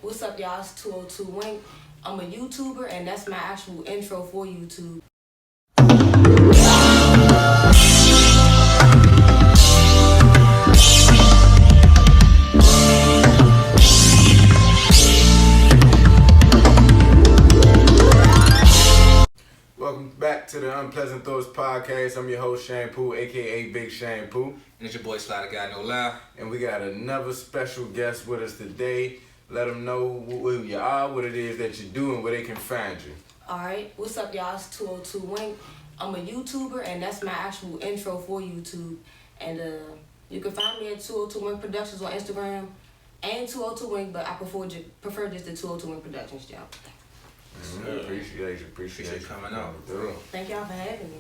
What's up, y'all? It's 202 Wink. I'm a YouTuber, and that's my actual intro for YouTube. Welcome back to the Unpleasant Thoughts Podcast. I'm your host, Shampoo, aka Big Shampoo. And it's your boy Slider Guy, no lie. And we got another special guest with us today. Let them know who you are, what it is that you do, and where they can find you. Alright, what's up, y'all? It's 202 Wink. I'm a YouTuber, and that's my actual intro for YouTube. And you can find me at 202 Wink Productions on Instagram and 202 Wink, but I prefer just the 202 Wink Productions, y'all. Appreciate you coming out. Thank y'all for having me.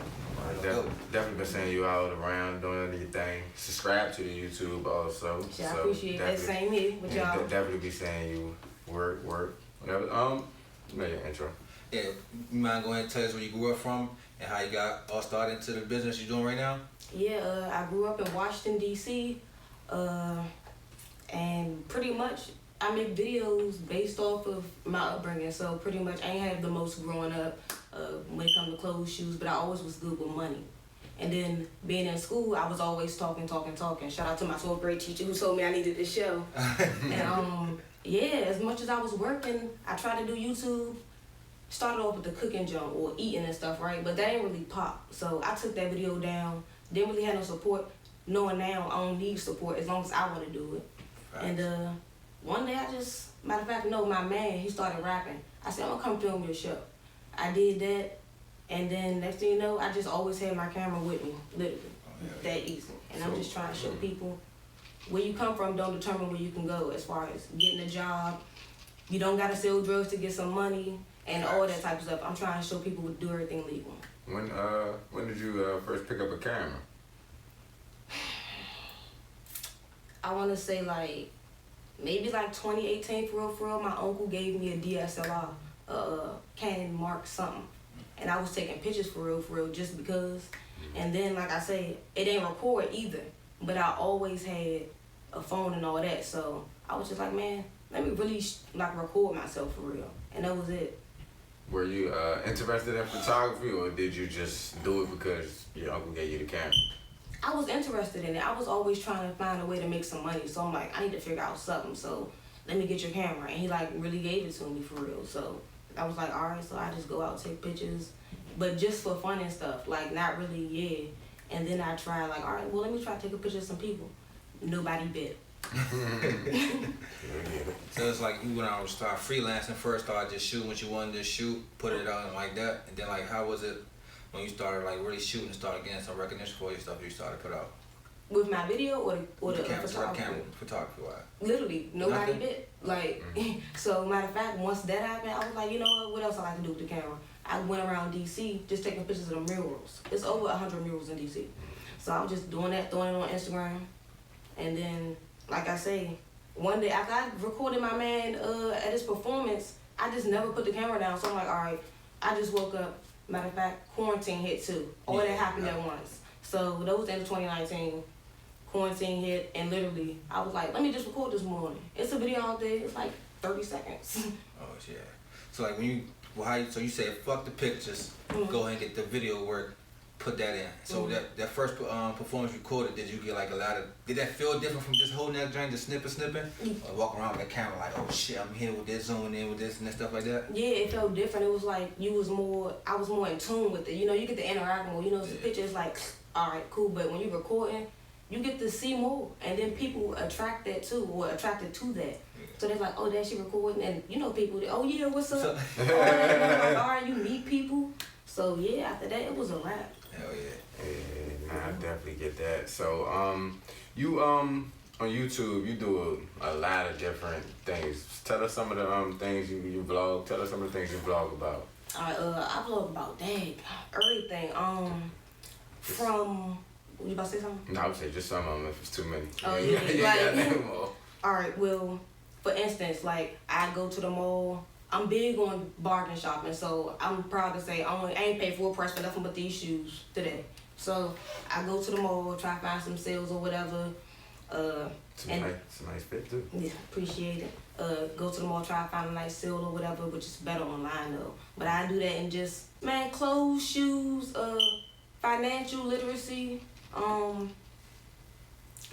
Definitely been seeing you out around doing your thing. Subscribe to the YouTube also. Yeah, I appreciate that. Same here with y'all. Definitely be seeing you work, whatever. You know your intro. Yeah, you mind go ahead and tell us where you grew up from and how you got all started into the business you're doing right now? Yeah, I grew up in Washington, D.C., and pretty much I make videos based off of my upbringing, so pretty much I ain't have the most growing up when it comes to clothes, shoes, but I always was good with money. And then being in school, I was always talking. Shout out to my 12th grade teacher who told me I needed this show. And yeah, as much as I was working, I tried to do YouTube. Started off with the cooking junk or eating and stuff, right? But that ain't really pop. So I took that video down. Didn't really have no support. Knowing now I don't need support as long as I want to do it. Right. And one day matter of fact, no, my man, he started rapping. I said, I'm gonna come film your show. I did that, and then next thing you know, I just always had my camera with me, literally. That easy. And I'm just trying to show people where you come from don't determine where you can go as far as getting a job. You don't gotta sell drugs to get some money and all that type of stuff. I'm trying to show people to do everything legal. When did you first pick up a camera? I wanna say maybe 2018 for real. My uncle gave me a DSLR, Canon Mark something. And I was taking pictures for real, just because. And then, like I say, it ain't record either. But I always had a phone and all that. So I was just like, man, let me really record myself for real. And that was it. Were you interested in photography, or did you just do it because your uncle gave you the camera? I was interested in it. I was always trying to find a way to make some money. So I'm like, I need to figure out something. So let me get your camera. And he really gave it to me for real. So I was like, all right. So I just go out, take pictures, but just for fun and stuff. Not really, yeah. And then I tried all right, well, let me try to take a picture of some people. Nobody bit. So it's like you went out and started freelancing first, started just shooting what you wanted to shoot, put it on like that. And then how was it when you started really shooting and started getting some recognition for your stuff you started to put out? With my video or the photography wise? Literally, nobody bit. So matter of fact, once that happened, I was like, you know what else I like to do with the camera? I went around DC just taking pictures of the murals. It's over 100 murals in DC. So I was just doing that, throwing it on Instagram. And then, like I say, one day after I recorded my man at his performance, I just never put the camera down. So I'm like, all right, I just woke up. Matter of fact, quarantine hit too. All that happened at once. So that was the end of 2019. Quarantine hit, and literally, I was like, let me just record this morning. It's a video out there. It's 30 seconds. Oh, yeah. So so you said, fuck the pictures, go ahead and get the video work, put that in. So that first performance recorded, did you get did that feel different from just holding that joint, just snipping? Or walking around with the camera oh shit, I'm here with this, zooming in with this and stuff like that? Yeah, it felt different. It was I was more in tune with it. You know, you get to interact more. The picture is all right, cool, but when you're recording, you get to see more. And then people attract that too, or attracted to that. So they're like, oh, that she recording, and people, oh yeah, what's up? All right, you meet people. So yeah, after that, it was a wrap. Hell yeah. Yeah, I definitely get that. So, you on YouTube, you do a lot of different things. Tell us some of the things you vlog. Tell us some of the things you vlog about. I vlog about everything. From, you about to say something? No, I would say just some of them if it's too many. Oh yeah. All right. Well, for instance, I go to the mall. I'm big on bargain shopping, so I'm proud to say I ain't paid full price for nothing but these shoes today. So I go to the mall, try to find some sales or whatever. Some nice fit too. Yeah, appreciate it. go to the mall, try to find a nice sale or whatever, which is better online though. But I do that in just, man, clothes, shoes, financial literacy,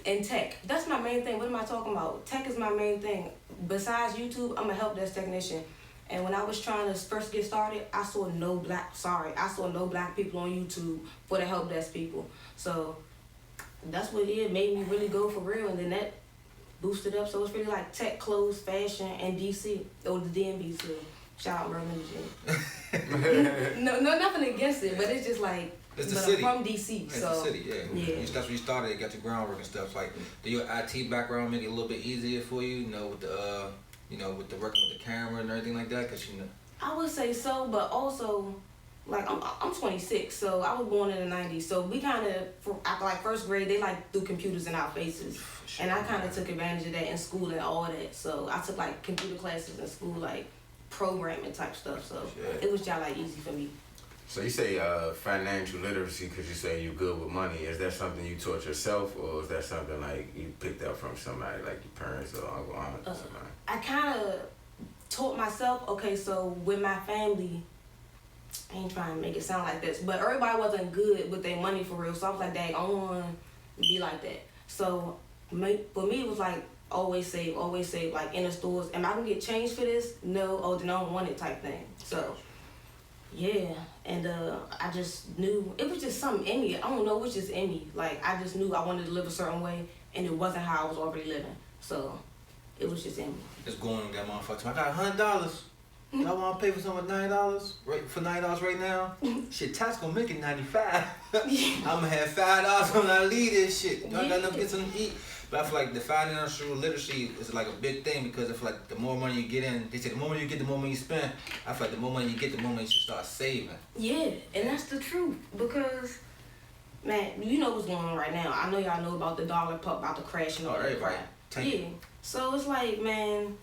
and tech. That's my main thing. What am I talking about? Tech is my main thing. Besides YouTube, I'm a help desk technician. And when I was trying to first get started, I saw no black people on YouTube for the help desk people. So that's what it made me really go for real. And then that boosted up. So it's really like tech, clothes, fashion, and DC. Or the DMV too. Shout out Merlin Virginia. no, nothing against it, but it's just like, it's the but city. I'm from DC, It's so the city, yeah. That's when you started. You got your groundwork and stuff. Like, do your IT background make it a little bit easier for you? You know, with the with the working with the camera and everything like that, cause you know. I would say so, but also, like I'm 26, so I was born in the '90s. So we kind of, after like first grade, they like threw computers in our faces, and I kind of took advantage of that in school and all that. So I took like computer classes in school, like programming type stuff. So it was just like easy for me. So you say financial literacy because you say you're good with money. Is that something you taught yourself, or is that something like you picked up from somebody, like your parents or uncle, aunt, or somebody? I kind of taught myself. Okay, so with my family, I ain't trying to make it sound like this, but everybody wasn't good with their money for real. So I was like, dang, I don't want to be like that. So for me, it was like always save, like in the stores. Am I gonna get changed for this? No. Oh, then I don't want it type thing. So. Yeah, and I just knew, it was just something in me. I don't know, it was just in me. Like, I just knew I wanted to live a certain way, and it wasn't how I was already living. So, it was just in me. Just going with that motherfucker. I got $100. I want to pay for something with $9, right? For $9 right now. Shit, tax gonna make it $95. I'm gonna have $5 when I leave this shit. I got enough to get something to eat. But I feel like the financial literacy is like a big thing because I feel like the more money you get in, they say the more money you get, the more money you spend. I feel like the more money you get, the more money you should start saving. Yeah, and that's the truth because, man, you know what's going on right now. I know y'all know about the dollar pop, about the crash and all that. Right. Yeah, so it's like, man,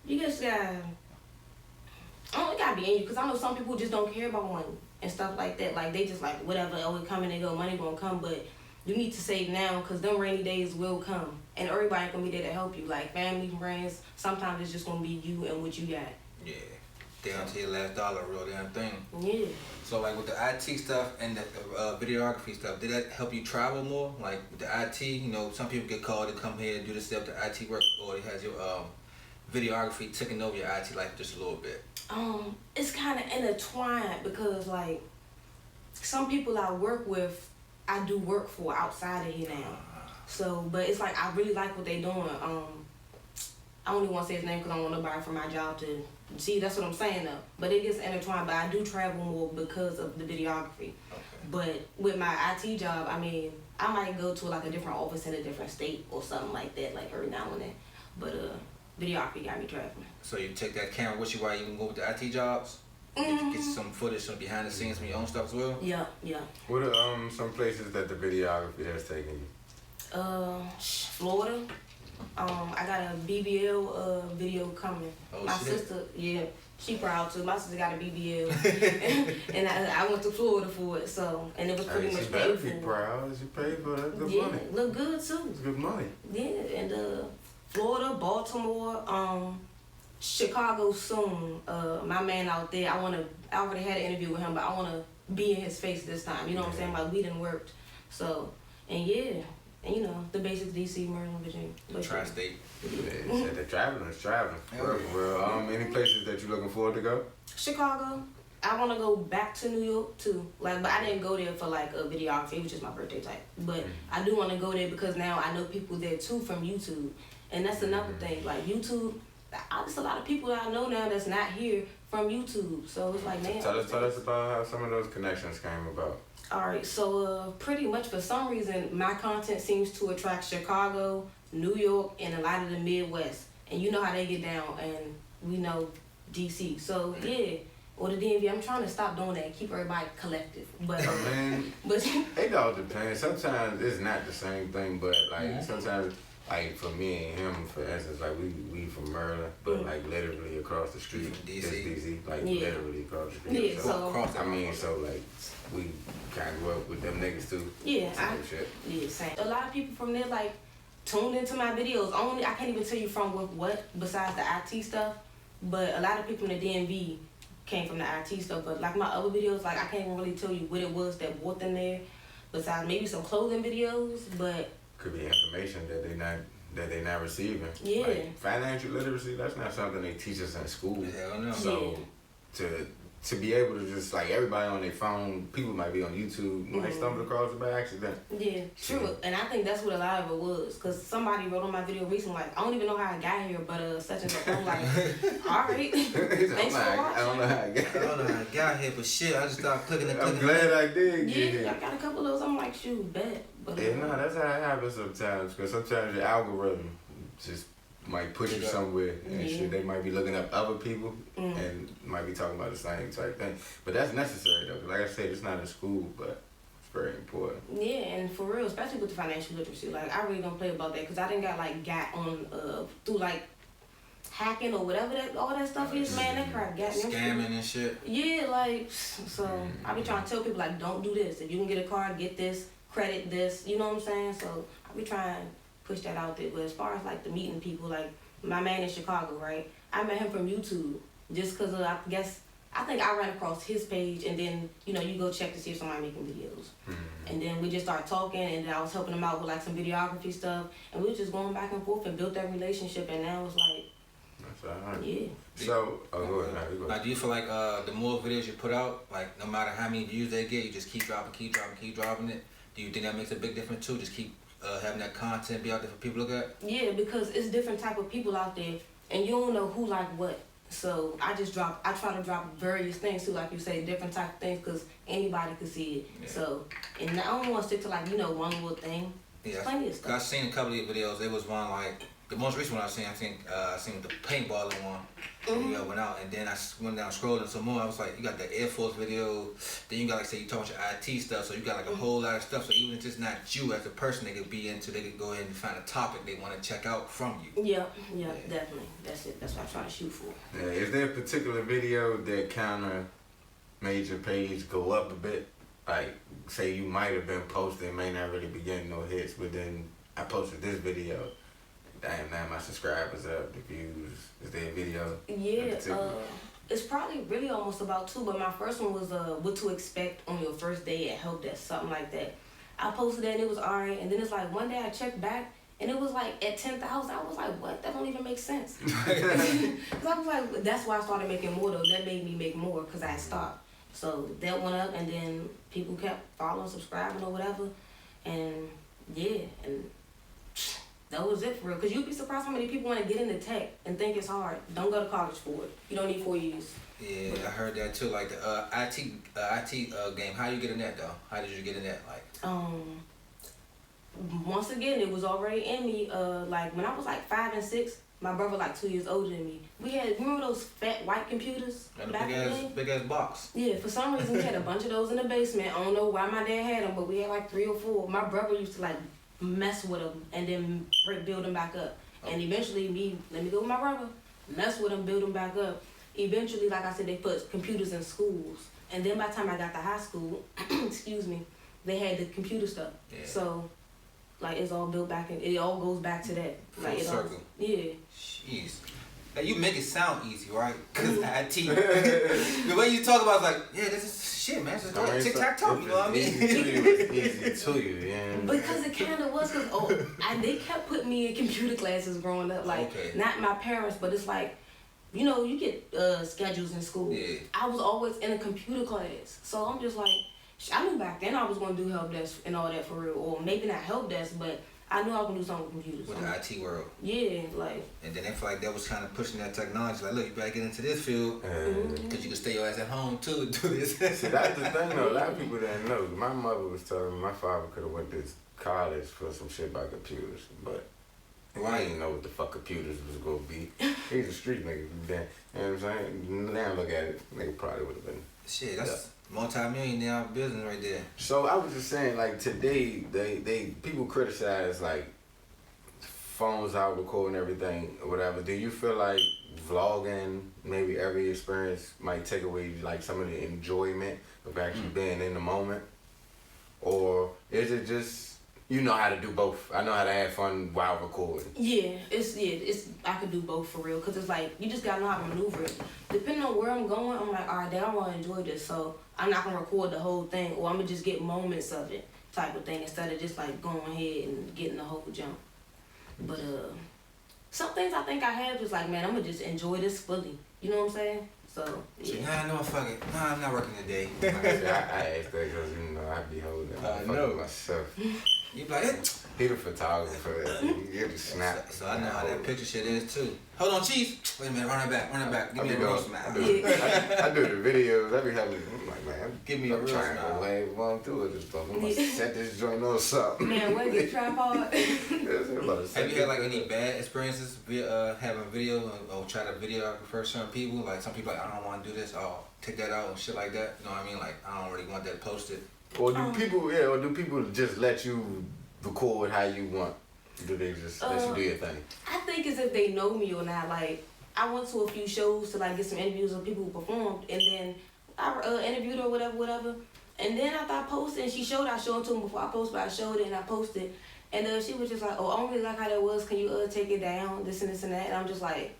you just gotta, it gotta be in you because I know some people just don't care about money and stuff like that. Like, they just like, whatever, oh, it come and they go, money gonna come, but you need to save now because them rainy days will come. And everybody ain't gonna be there to help you. Like family, friends, sometimes it's just gonna be you and what you got. Yeah. Down to your last dollar, real damn thing. Yeah. So like with the IT stuff and the videography stuff, did that help you travel more? Like with the IT, you know, some people get called to come here and do this stuff, the IT work, or it has your videography taking over your IT life just a little bit? It's kind of intertwined because like some people I work with, I do work for outside of here now. So, but it's like I really like what they doing. I don't even want to say his name because I don't want nobody from my job to see. That's what I'm saying though. But it gets intertwined. But I do travel more because of the videography. Okay. But with my IT job, I mean, I might go to like a different office in a different state or something like that, like every now and then. But videography got me traveling. So you take that camera with you while you can go with the IT jobs? Get you some footage, some behind the scenes, some of your own stuff as well? Yeah. What are some places that the videography has taken you? Florida. I got a BBL video coming. Oh, my shit. sister, yeah, she proud too. My sister got a BBL, and I went to Florida for it. So, and it was pretty much paid for. Be proud. She paid for that. Good money. Look good too. It's good money. Yeah, and Florida, Baltimore, Chicago soon. My man out there, I already had an interview with him, but I wanna be in his face this time. You know what I'm saying? Like we done worked. So, and yeah. And you know, the basics, DC, Maryland, Virginia. Tri-state. Yeah, said that traveling is traveling. For real. Any places that you're looking forward to go? Chicago. I want to go back to New York too. Like, but I didn't go there for like a videography. It was just my birthday type. But I do want to go there because now I know people there too from YouTube. And that's another thing. Like YouTube, there's a lot of people that I know now that's not here from YouTube. So it's like, man. Tell us about how some of those connections came about. Alright, so pretty much for some reason, my content seems to attract Chicago, New York, and a lot of the Midwest. And you know how they get down, and we know DC. So yeah, or the DMV. I'm trying to stop doing that, keep everybody collective. But it all depends. Sometimes it's not the same thing, but like sometimes, like for me and him, for instance, like we from Maryland, but like literally across the street, DC, like literally across the street. Yeah, so like we kind of grew up with them niggas too. Yeah, same shit. Yeah, same. A lot of people from there, like tuned into my videos. I can't even tell you from what besides the IT stuff, but a lot of people in the DMV came from the IT stuff. But like my other videos, like I can't even really tell you what it was that brought them there. Besides maybe some clothing videos, but could be information that they not receiving. Yeah. Like financial literacy, that's not something they teach us in school. Hell no. So to be able to just like everybody on their phone, people might be on YouTube, might stumble across it by accident. Yeah, true. And I think that's what a lot of it was. Cause somebody wrote on my video recently, like, I don't even know how I got here, but such and such. I'm like, all right. Thanks for watching. I don't know how I got here, but shit, I just started clicking and clicking. I'm glad I did get here. Yeah, I got a couple of those. I'm like, shoot, bet. But yeah, no, that's how it happens sometimes. Cause sometimes your algorithm just might push you somewhere and shit. They might be looking up other people and might be talking about the same type thing. But that's necessary though. Like I said, it's not in school, but it's very important. Yeah, and for real, especially with the financial literacy, like I really don't play about that because I didn't got on through like hacking or whatever all that stuff is, man. That crap got me. Scamming and shit. Yeah, like so I be trying to tell people like, don't do this. If you can get a card, get this, credit this. You know what I'm saying? So I be trying push that out there. But as far as like the meeting people, like my man in Chicago, right? I met him from YouTube just because I think I ran across his page and then, you go check to see if somebody making videos. And then we just started talking and then I was helping him out with like some videography stuff and we were just going back and forth and built that relationship and now it's like, that's all right. Yeah. So, go ahead. Like, do you feel like the more videos you put out, like no matter how many views they get, you just keep dropping it? Do you think that makes a big difference too? Just keep having that content be out there for people to look at? Yeah, because it's different type of people out there and you don't know who like what. So I try to drop various things too, like you say, different type of things because anybody could see it. Yeah. So, and I don't want to stick to like, one little thing. Yeah, plenty of stuff. I've seen a couple of videos. There was one like, the most recent one I seen the paintballing one. Went out and then I went down scrolling some more. I was like, you got the Air Force video, then you got like say you talk about your IT stuff, so you got like a whole lot of stuff. So even if it's not you as a person they could be into, they could go ahead and find a topic they want to check out from you. Yeah, definitely. That's it. That's what I'm trying to shoot for. Yeah, is there a particular video that kind of made your page go up a bit? Like, say you might have been posting, may not really be getting no hits, but then I posted this video. Damn, now my subscribers up, the views. Is there a video? Yeah, it's probably really almost about 2, but my first one was what to expect on your first day at help desk, something like that. I posted that and it was alright, and then it's like one day I checked back and it was like at 10,000. I was like, what? That don't even make sense. Cause I was like, that's why I started making more though. That made me make more because I had stopped. So that went up and then people kept following, subscribing or whatever, and yeah, and that was it for real. Cause you'd be surprised how many people want to get into tech and think it's hard. Don't go to college for it. You don't need 4 years. Yeah, I heard that too. Like the IT game. How you get in that though? How did you get in that? Like, once again, it was already in me. Like when I was like 5 and 6, my brother like 2 years older than me. We had, remember those fat white computers back in the day? Big ass box. Yeah, for some reason we had a bunch of those in the basement. I don't know why my dad had them, but we had like 3 or 4. My brother used to like mess with them and then build them back up. And eventually let me go with my brother, mess with them, build them back up. Eventually, like I said, they put computers in schools. And then by the time I got to high school, excuse me, they had the computer stuff. Yeah. So, like, it's all built back in, it all goes back to that. Like, full circle. Yeah. Jeez. Now, you make it sound easy, right? Because IT. The way you talk about it's like, yeah, this is shit, man. It's just like tic-tac-toe, you know what I mean? Easy to you, yeah. Because it kind of was, because they kept putting me in computer classes growing up. Like, not my parents, but it's like, you get schedules in school. Yeah. I was always in a computer class. So I'm just like, I knew back then I was going to do help desk and all that for real. Or maybe not help desk, but I knew I was going to do something with computers. With the IT world. Yeah, like. And then they feel like that was kind of pushing that technology. Like, look, you better get into this field. Because you can stay your ass at home, too, and do this. See, that's the thing, though. A lot of people didn't know. My mother was telling me my father could have went to college for some shit about computers. But I didn't know what the fuck computers was going to be. He's a street nigga. You know what I'm saying? Now look at it. Nigga probably would have been. Shit, that's multi-millionaire business right there. So I was just saying, like, today, they people criticize, like, phones out recording everything or whatever. Do you feel like vlogging, maybe every experience might take away, like, some of the enjoyment of actually being in the moment? Or is it just you know how to do both. I know how to have fun while recording. It's I could do both for real, cause it's like you just gotta know how to maneuver it. Depending on where I'm going, I'm like, all right, I want to enjoy this, so I'm not gonna record the whole thing, or I'm gonna just get moments of it, type of thing, instead of just like going ahead and getting the whole jump. But some things I think I have is like, man, I'm gonna just enjoy this fully. You know what I'm saying? So yeah. Nah, no, fuck it. Nah, I'm not working today. I asked that because you know I be holding. I know myself. You be like, he the photographer. You get the snap. So I know how that picture shit is too. Hold on, cheese. Wait a minute, run it back. Give me a real smile. I do the videos. I be having. I'm like, man, give me a real trying smile. to wave on through it. Just I'm gonna set this joint on something. Man, where get tripod? Have you had like any bad experiences having video or try to videographer certain people? Like some people like, I don't want to do this. Oh, take that out and shit like that. You know what I mean? Like I don't really want that posted. Or do people just let you record how you want? Do they just let you do your thing? I think it's if they know me or not. Like I went to a few shows to like get some interviews of people who performed, and then I interviewed her, whatever. And then after I posted, and I showed it to them before I posted, but I showed it and I posted, and she was just like, "Oh, I don't really like how that was. Can you take it down? This and that." And I'm just like,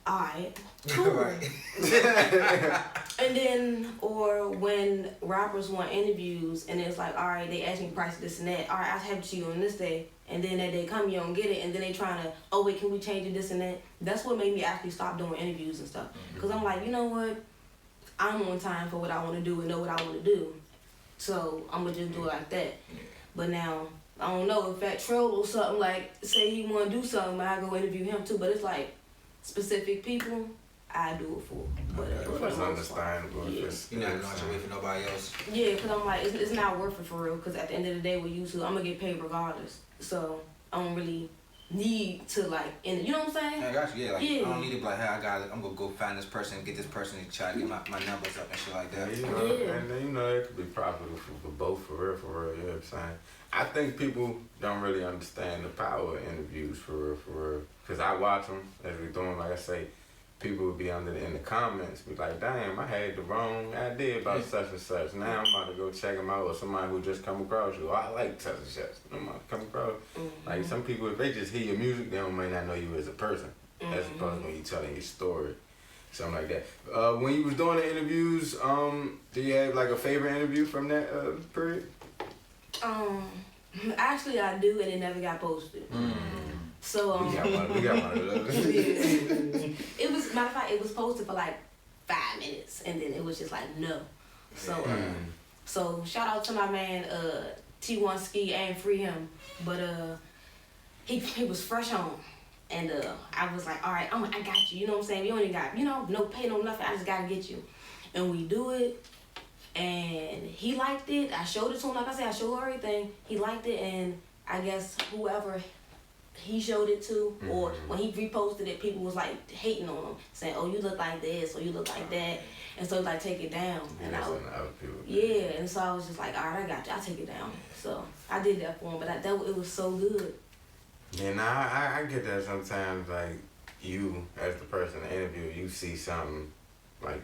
alright, cool. Right. And then, or when rappers want interviews and it's like, alright, they ask me price this and that. Alright, I'll have it to you on this day. And then that day come, you don't get it. And then they trying to, oh wait, can we change it, this and that? That's what made me actually stop doing interviews and stuff. Because I'm like, you know what? I'm on time for what I want to do and know what I want to do. So I'm going to just do it like that. But now, I don't know if that troll or something, like, say he want to do something, I go interview him too. But it's like, specific people, I do it for. But it's understandable. Yeah. You're not going to wait for nobody else. Yeah, because I'm like, it's not worth it for real. Because at the end of the day with YouTube, I'm going to get paid regardless. So I don't really need to like, you know what I'm saying? I got you, yeah. Like, I don't need to be like, hey, I'm going to go find this person, get this person and try to get my numbers up and shit like that. And then, you know, it could be profitable for both, for real, you know what I'm saying? I think people don't really understand the power of interviews, for real. Because I watch them as we doing, like I say, people would be in the comments, be like, damn, I had the wrong idea about such and such. Now I'm about to go check them out, or somebody who just come across you. Oh, I like such and such. I'm about to come across. Like some people, if they just hear your music, they may not know you as a person. As opposed to when you telling your story. Something like that. When you was doing the interviews, do you have like a favorite interview from that period? Actually I do, and it never got posted. So we got one of those. It was, matter of fact, it was posted for like 5 minutes, and then it was just like no. So so shout out to my man T1 Ski, and free him, but he was fresh home, and I was like, all right, I got you. You know what I'm saying? You only got, no pay, no nothing. I just gotta get you, and we do it. And he liked it. I showed it to him. Like I said, I showed everything. He liked it, and I guess whoever he showed it to, or when he reposted it, people was like hating on him, saying, "Oh, you look like this, or you look like that," and so like take it down. And I was, and so I was just like, all right, I got you. I'll take it down. So I did that for him, but it was so good. Yeah, I get that sometimes. Like you, as the person in the interview, you see something like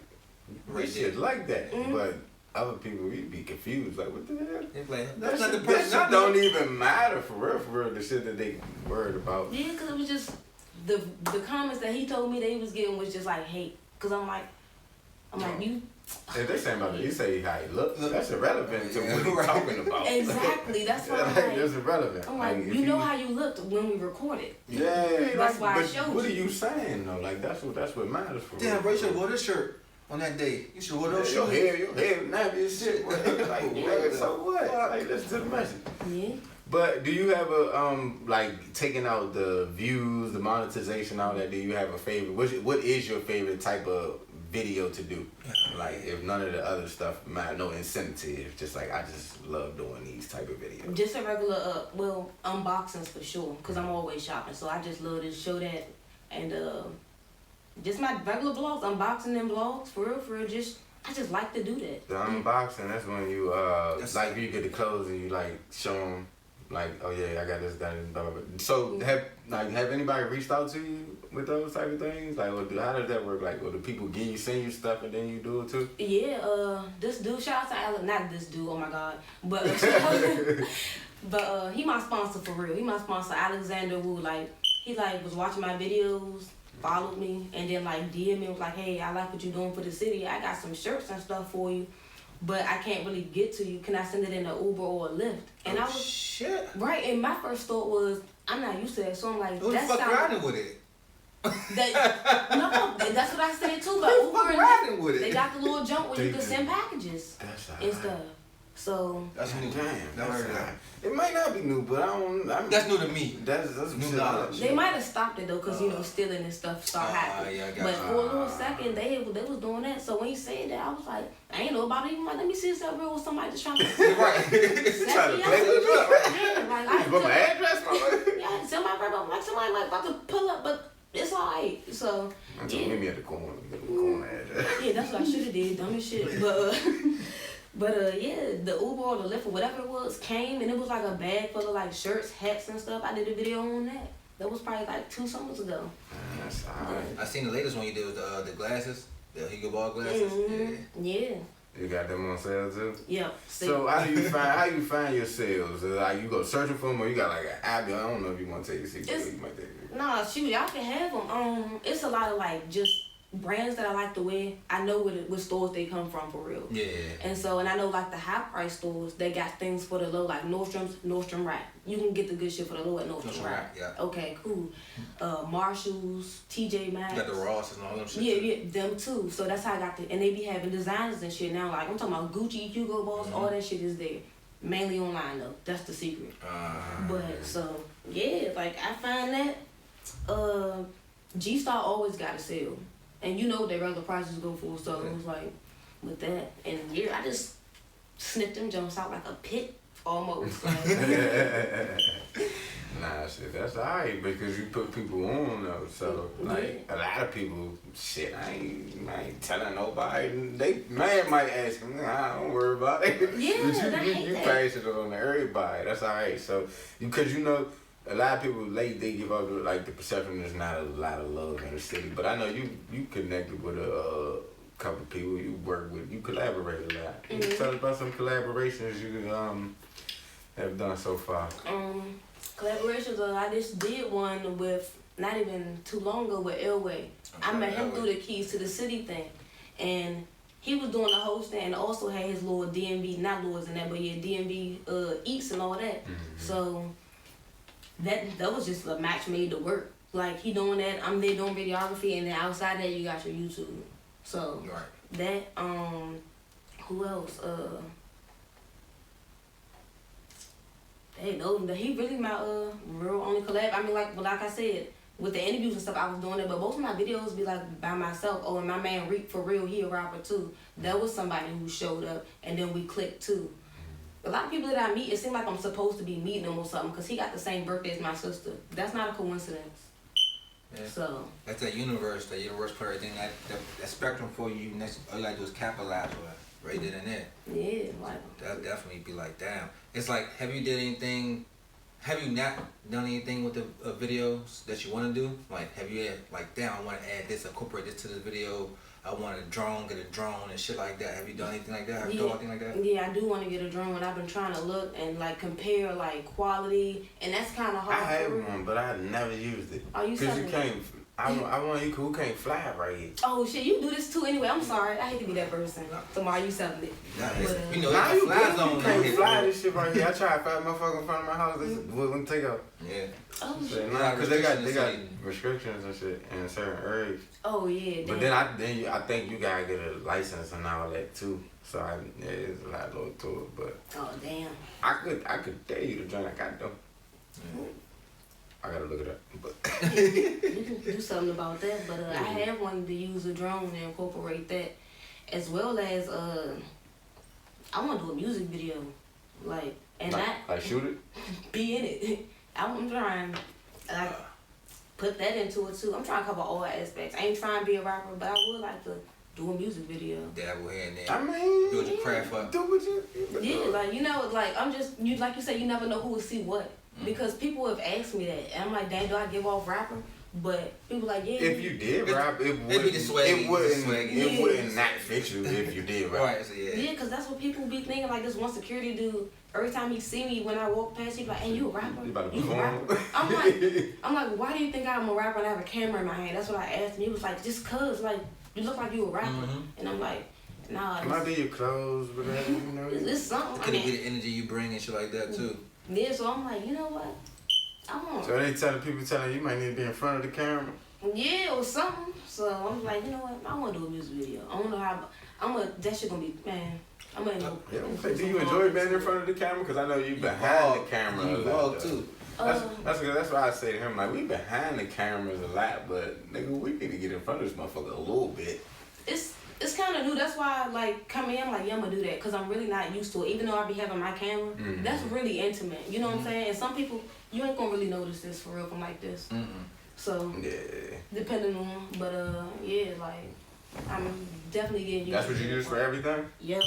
shit like that, but other people, you'd be confused, like, what the hell? Like, that's not the person. That don't even matter for real, the shit that they worried about. Yeah, because it was just, the comments that he told me that he was getting was just like hate. Because I'm like, you. If they say about it, you say how he look, that's irrelevant to what you're talking about. Exactly, that's why I'm like, that's irrelevant. I'm like, you know how you looked when we recorded. Yeah, that's why I showed you. What are you saying though? Like that's what matters for. Damn, Rachel wore this shirt on that day. You should wear those shoes. Your hair nappy as shit. Like, nigga, so what? Like, listen to the message. Yeah. But do you have a like taking out the views, the monetization, all that? Do you have a favorite? What is your favorite type of video to do? Like, if none of the other stuff matter, no incentive, just like I just love doing these type of videos. Just a regular unboxings for sure, cause I'm always shopping, so I just love to show that, and just my regular vlogs, unboxing them vlogs for real. I just like to do that. The unboxing, that's when you like you get the clothes and you like show them. Like, oh yeah, I got this, blah, blah, blah. So have anybody reached out to you with those type of things? Like, how does that work? Like, do people send you stuff and then you do it too? Yeah, this dude, shout out to Alan, not this dude, oh my God, but But he my sponsor for real. He my sponsor, Alexander Wu. Like he like was watching my videos, followed me, and then like DM me was like, hey, I like what you doing for the city. I got some shirts and stuff for you, but I can't really get to you. Can I send it in an Uber or a Lyft? And I was shit. Right, and my first thought was, I'm not used to that, so I'm like, Who the fuck riding with it? No, that's what I said too. But Who the Uber fuck and riding with it? they got the little jump where you can send packages That's and stuff. So That's new. Damn, Never heard of that. it might not be new, but That's new to me. That's New shit knowledge. they might have stopped it though, cause stealing and stuff start happening. Yeah, I got But you. for a little second, they was doing that. So when he said that, I was like, I ain't know about it. Even like, let me see if that real was somebody just trying to. Right. Trying to play with you, right? Yeah, like I You put my address, yeah, I tell my brother, I'm like somebody might about to pull up, but it's alright. So yeah. Meet me at the corner. Get the corner address. yeah, that's what I should have did. Dumb as shit. But yeah, the Uber or the Lyft or whatever it was came and it was like a bag full of like shirts, hats and stuff. I did a video on that. That was probably like 2 summers ago. That's alright. I seen the latest one you did with the glasses, the Hugo Ball glasses. Yeah. You got them on sale too? Yeah. So how you find your sales? Like you go searching for them or you got like an app? I don't know if you want to take a secret. You might take it. Nah, shoot, y'all can have them. It's a lot of like just brands that I like to wear. I know what stores they come from for real. Yeah. And I know like the high price stores, they got things for the low, like Nordstrom Rack. You can get the good shit for the low at Nordstrom Rack. Yeah. Okay, cool. Marshalls, TJ Maxx. You got the Ross and all them shit. Yeah, them too. So that's how I got and they be having designers and shit now. Like I'm talking about Gucci, Hugo Boss, all that shit is there. Mainly online though. That's the secret. But so yeah, like I find that G-Star always got a sale. And you know what their regular prices go for, so it was like, with that. And yeah, I just snipped them jumps out like a pit, almost. Like. Nah, shit, that's alright because you put people on though. So like a lot of people, shit, I ain't telling nobody. They man might ask me, nah, don't worry about it. Yeah, you pass it on to everybody. That's alright. So because you know. A lot of people they give up like the perception there's not a lot of love in the city, but I know you connected with a couple people you work with, you collaborate a lot. Can you tell us about some collaborations you have done so far? Collaborations, I just did one with not even too long ago with Elway. I met him through the Keys to the City thing, and he was doing the hosting and also had his little DMV, not Lords and that, but yeah, DMV Eats and all that. So. That was just a match made to work. Like he doing that, I'm there doing videography, and then outside that you got your YouTube. So that who else? He really my real only collab. I mean like I said, with the interviews and stuff I was doing it, but most of my videos be like by myself. Oh, and my man Reek for real, he a rapper too. That was somebody who showed up, and then we clicked too. A lot of people that I meet, it seems like I'm supposed to be meeting him or something because he got the same birthday as my sister. That's not a coincidence. Yeah. So. That's that universe for everything. That spectrum for you, all you gotta do is capitalize with it right then and there. Yeah, like. That'll definitely be like, damn. It's like, have you not done anything with the videos that you want to do? Like, have you had, like, damn, I want to add this, incorporate this to the video. I want get a drone and shit like that. Have you done anything like that? Have you done anything like that? Yeah, I do want to get a drone. I've been trying to look and like compare like quality, and that's kind of hard. I had one, but I never used it. Oh, you Cause you can't. I want you who can't fly right here. Oh shit, you do this too anyway. I'm sorry. I hate to be that person. Tomorrow you selling it. You know, nah, you can't fly this shit right here. I tried to fly motherfucker in front of my house. They wouldn't take off. Yeah. Oh shit. Nah, cause they got restrictions and shit in certain areas. Oh yeah. But then I think you gotta get a license and all that too. So there's a lot lower to it. But oh damn. I could tell you the joint I got though. I gotta look it up, but you can do something about that. But I have wanted to use a drone and incorporate that, as well as I want to do a music video, like shoot it, be in it. I'm trying, put that into it too. I'm trying to cover all aspects. I ain't trying to be a rapper, but I would like to do a music video. Dabble here and there. I mean, do your craft up. Do what you. Yeah, like like I'm just like you said, you never know who will see what. Because people have asked me that, and I'm like, dang, do I give off rapper? But people like, yeah. If you did rap, it wouldn't not fit you if you did rap. Right, so Yeah, because that's what people be thinking. Like this one security dude, every time he see me when I walk past, he be like, hey, you a rapper? You about to You a perform? rapper? I'm like, why do you think I'm a rapper and I have a camera in my hand? That's what I asked him. He was like, just cause, like, you look like you a rapper. Mm-hmm. And I'm like, nah. It might be your clothes, whatever, you know. It's something. Could it be the energy you bring and shit like that too? Yeah, so I'm like, you know what? I want. So they telling you might need to be in front of the camera. Yeah, or something. So I'm like, you know what? I want to do a music video. I don't know how. That shit gonna be, man. I'm gonna. Yeah, do you enjoy being in front of the camera? Because I know you behind the camera You a lot. vlog too. That's why I say to him, like, we behind the cameras a lot, but nigga, we need to get in front of this motherfucker a little bit. It's kind of new. That's why, like, coming in, I'm like, yeah, I'm gonna do that, cause I'm really not used to it. Even though I be having my camera, that's really intimate. You know what I'm saying? And some people, you ain't gonna really notice this for real from like this. So yeah, depending on, but yeah, like, I'm definitely getting used. That's what you use for everything? Yep.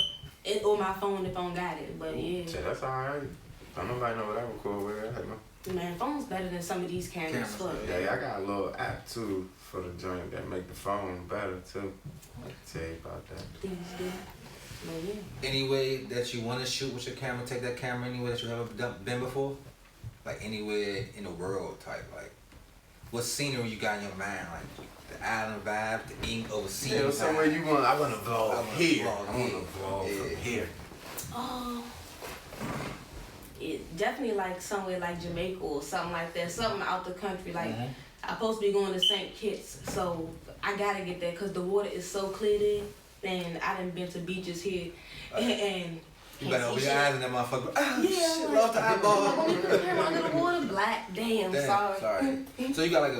It or my phone if I don't got it, but yeah. Yeah, that's alright. Don't nobody know what I record with. Man, phone's better than some of these cameras. Fuck. Yeah, I got a little app too for the joint that make the phone better too. I can tell you about that. Please do. But yeah. Any way that you want to shoot with your camera, take that camera anywhere that you ever been before? Like anywhere in the world type, like what scenery you got in your mind, like the island vibe, the ink overseas. Yeah, somewhere you want. I want to vlog here. I want to vlog from here. Oh. It definitely like somewhere like Jamaica or something like that, something out the country. Like I'm supposed to be going to St. Kitts, so I gotta get there because the water is so clear there, and I done been to beaches here, and you better open your eyes in that motherfucker. Ah, yeah, shit, like, lost the eyeball. When you put the camera under the water, black. Damn, sorry. So you got like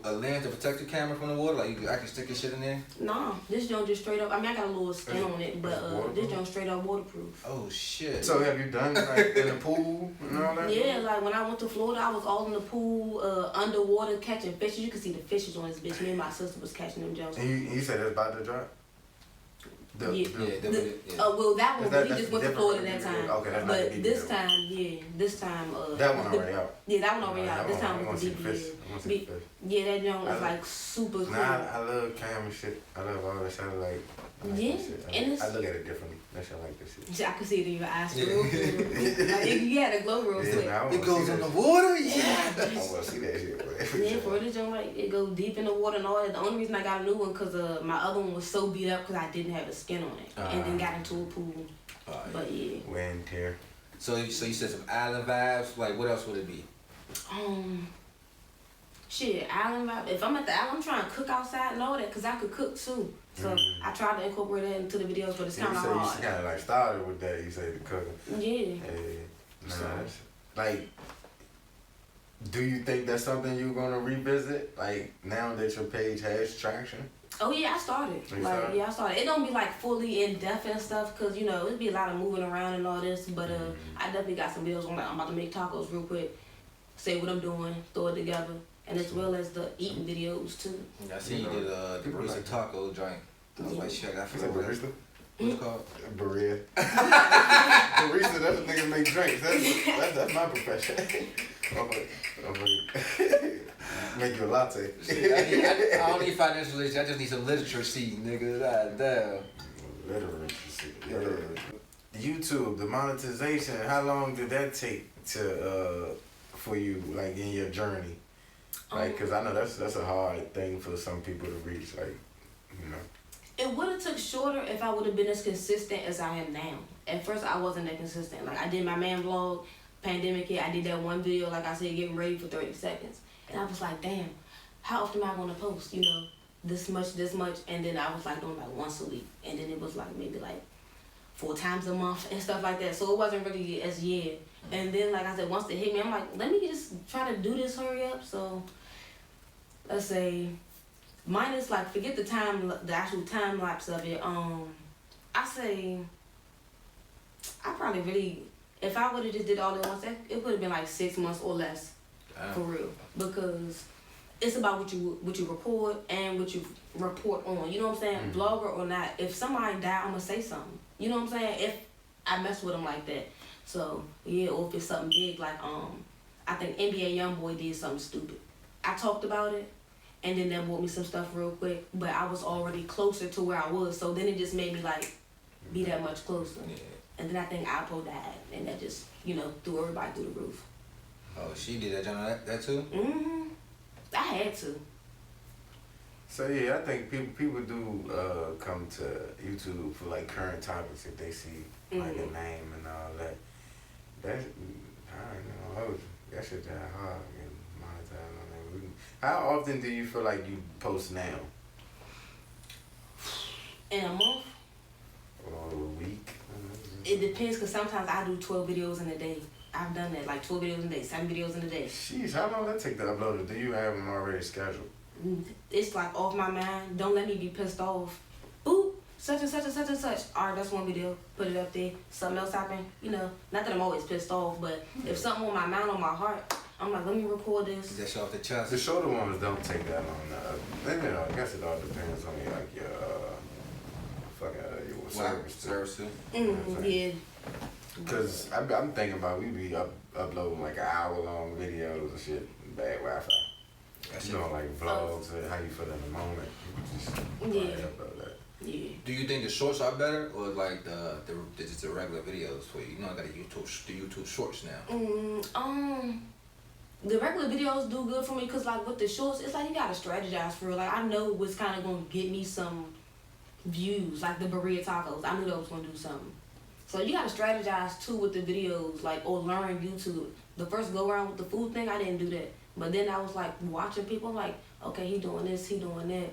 a lens to protect your camera from the water? Like you can actually stick your shit in there? Nah, this joint just straight up. I mean, I got a little skin on it, but this joint straight up waterproof. Oh shit. So have you done like in the pool and all that? Yeah, like when I went to Florida, I was all in the pool, underwater catching fishes. You can see the fishes on this bitch. Me and my sister was catching them jumps. And you said it's about to drop? Yeah. Yeah. Well, that one, That, we just went to Florida that time. Okay, that's but not this time, this time, that one already out. Yeah, that one already out. This time I was see the the fish. I want to see the fish. Yeah, that joint was like super cool. Nah, I love camera shit. I love all that shit. Yeah, and I look at it differently. That shit like this shit. I can see it in your eyes. Like, you had a glow real quick. It goes in the water? Yeah. I want to see that shit. Yeah, for this joint, like, it go deep in the water and all that. The only reason I got a new one because my other one was so beat up because I didn't have the skin on it. And then got into a pool. But yeah. Wear and tear. So you said some island vibes. Like, what else would it be? Shit, island vibe. If I'm at the island, I'm trying to cook outside and all that because I could cook too. So I tried to incorporate that into the videos, but it's kind of hard. You kind of like started with that. You say the cooking. Yeah. Nice. Like, do you think that's something you're gonna revisit? Like now that your page has traction. Oh yeah, I started. I started. It don't be like fully in depth and stuff, cause you know it'd be a lot of moving around and all this. But I definitely got some videos on like I'm about to make tacos real quick, say what I'm doing, throw it together, and as well as the eating videos too. I see you did the barista taco joint. I was like, shit, I forgot what barista. What's it called? Barista. Barista, that's a nigga make drinks. That's my profession. Make you a latte. Shit, I don't need financial literature. I just need some literacy, nigga. God damn. Literacy. YouTube, the monetization. How long did that take to for you, like in your journey? Like, cause I know that's a hard thing for some people to reach. Like, you know. It would have took shorter if I would have been as consistent as I am now. At first, I wasn't that consistent. Like, I did my man vlog, pandemic hit, I did that one video, like I said, getting ready for 30 seconds. And I was like, damn, how often am I going to post, you know, this much, and then I was like doing like once a week. And then it was like maybe like 4 times a month and stuff like that. So it wasn't really as And then, like I said, once it hit me, I'm like, let me just try to do this, hurry up. So, let's say... Mine is like, forget the actual time lapse of it. I say, I probably really, if I would have just did all at once, it would have been like 6 months or less, for real. Because it's about what you record and what you report on. You know what I'm saying? Blogger or not, if somebody die, I'm gonna say something. You know what I'm saying? If I mess with them like that. So yeah, or if it's something big like I think NBA YoungBoy did something stupid. I talked about it. and then that bought me some stuff real quick. But I was already closer to where I was, so then it just made me like be that much closer. Yeah. And then I think Apple died, and that just threw everybody through the roof. Oh, she did that, John, that too? I had to. So yeah, I think people do come to YouTube for like current topics if they see like a name and all that. That's I don't know. That shit that hard and monetize on that. How often do you feel like you post now? In a month? Or a week? It depends, because sometimes I do 12 videos in a day. I've done that, like 12 videos in a day, 7 videos in a day. Sheesh, how long does that take to upload it? Do you have them already scheduled? It's like off my mind. Don't let me be pissed off. Boop, such and such and such and such. All right, that's one video. Put it up there. Something else happened. Not that I'm always pissed off, but if something on my mind, on my heart, I'm like, let me record this. That's off the chest. The shorter ones don't take that long. I guess it all depends on your service too. Yeah. Cause I'm thinking about we be uploading like an hour-long videos and shit, bad Wi-Fi. Like vlogs and how you feel in the moment. Just upload that. Yeah. Do you think the shorts are better, or like the just the regular videos for you? I got the YouTube shorts now. The regular videos do good for me, cause like with the shorts, it's like you gotta strategize for real. Like I know what's kind of gonna get me some views, like the burrito tacos. I knew that was gonna do something. So you gotta strategize too with the videos, like, or learn YouTube. The first go around with the food thing, I didn't do that. But then I was like watching people, like, okay, he doing this, he doing that.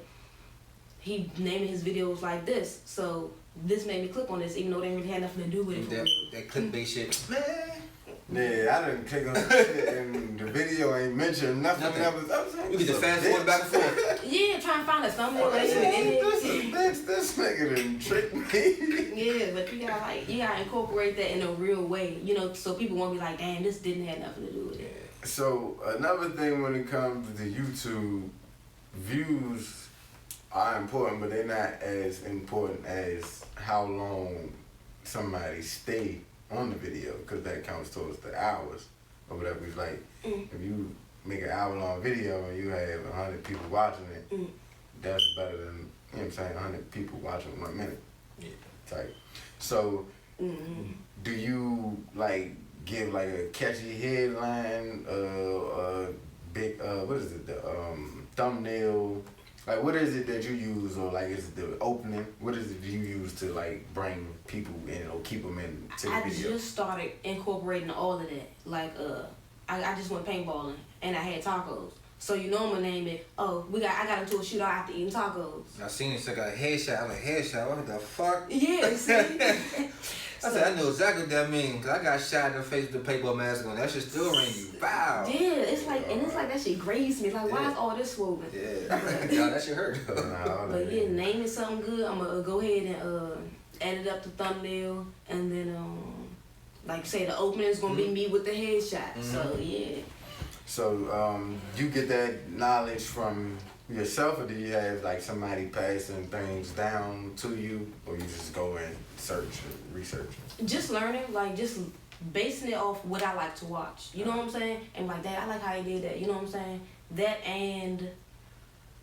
He naming his videos like this. So this made me click on this, even though they didn't really have nothing to do with it. That clickbait shit, man. Yeah, I didn't click on the shit and the video ain't mentioned nothing. You get the fast forward back and forth. Yeah, trying to find a thumbnail. This nigga done tricked me. Yeah, but you gotta incorporate that in a real way, so people won't be like, damn, this didn't have nothing to do with it. So another thing when it comes to YouTube, views are important, but they're not as important as how long somebody stay on the video, because that counts towards the hours or whatever. It's like if you make an hour-long video and you have 100 people watching it, that's better than 100 people watching 1 minute. Yeah. Type. So do you like give like a catchy headline, a big what is it, the thumbnail? Like, what is it that you use, or like, is it the opening? What is it you use to like bring people in or keep them in to the video? I just started incorporating all of that. Like, I just went paintballing and I had tacos. So I'm gonna name it. Oh, I got into a shootout after eating tacos. I seen it. So I got a headshot. I'm like, headshot. What the fuck? Yeah, see. I said, I know exactly what that means, because I got shot in the face with the paintball mask on. That shit still ring you. Wow. Yeah, it's like that shit grazed me. Like, why is all this swollen? Yeah. No, that shit hurt. But yeah, name it something good. I'm going to go ahead and edit up the thumbnail. And then, like you say, the opening is going to be me with the headshot. So, yeah. So, you get that knowledge from yourself, or do you have like somebody passing things down to you, or you just go and search and research? Just learning, like just basing it off what I like to watch. You know what I'm saying? And like that, I like how he did that. You know what I'm saying? That, and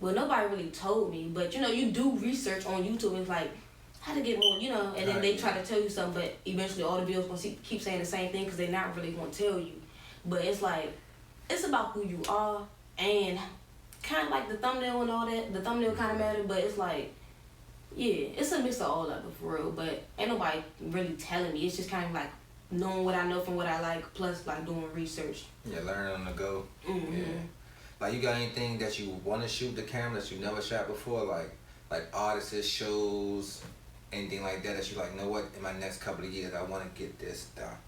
well, nobody really told me, but you do research on YouTube. It's like how to get more, and then they try to tell you something, but eventually all the videos gonna keep saying the same thing because they're not really gonna tell you. But it's like it's about who you are, and kind of like the thumbnail and all that. The thumbnail kind of matters, but it's like, yeah, it's a mix of all of it for real. But ain't nobody really telling me. It's just kind of like knowing what I know from what I like, plus like doing research. Yeah, learning on the go. Yeah. Like, you got anything that you want to shoot the camera that you never shot before, like artists, shows, anything like that you like? You know what? In my next couple of years, I want to get this done.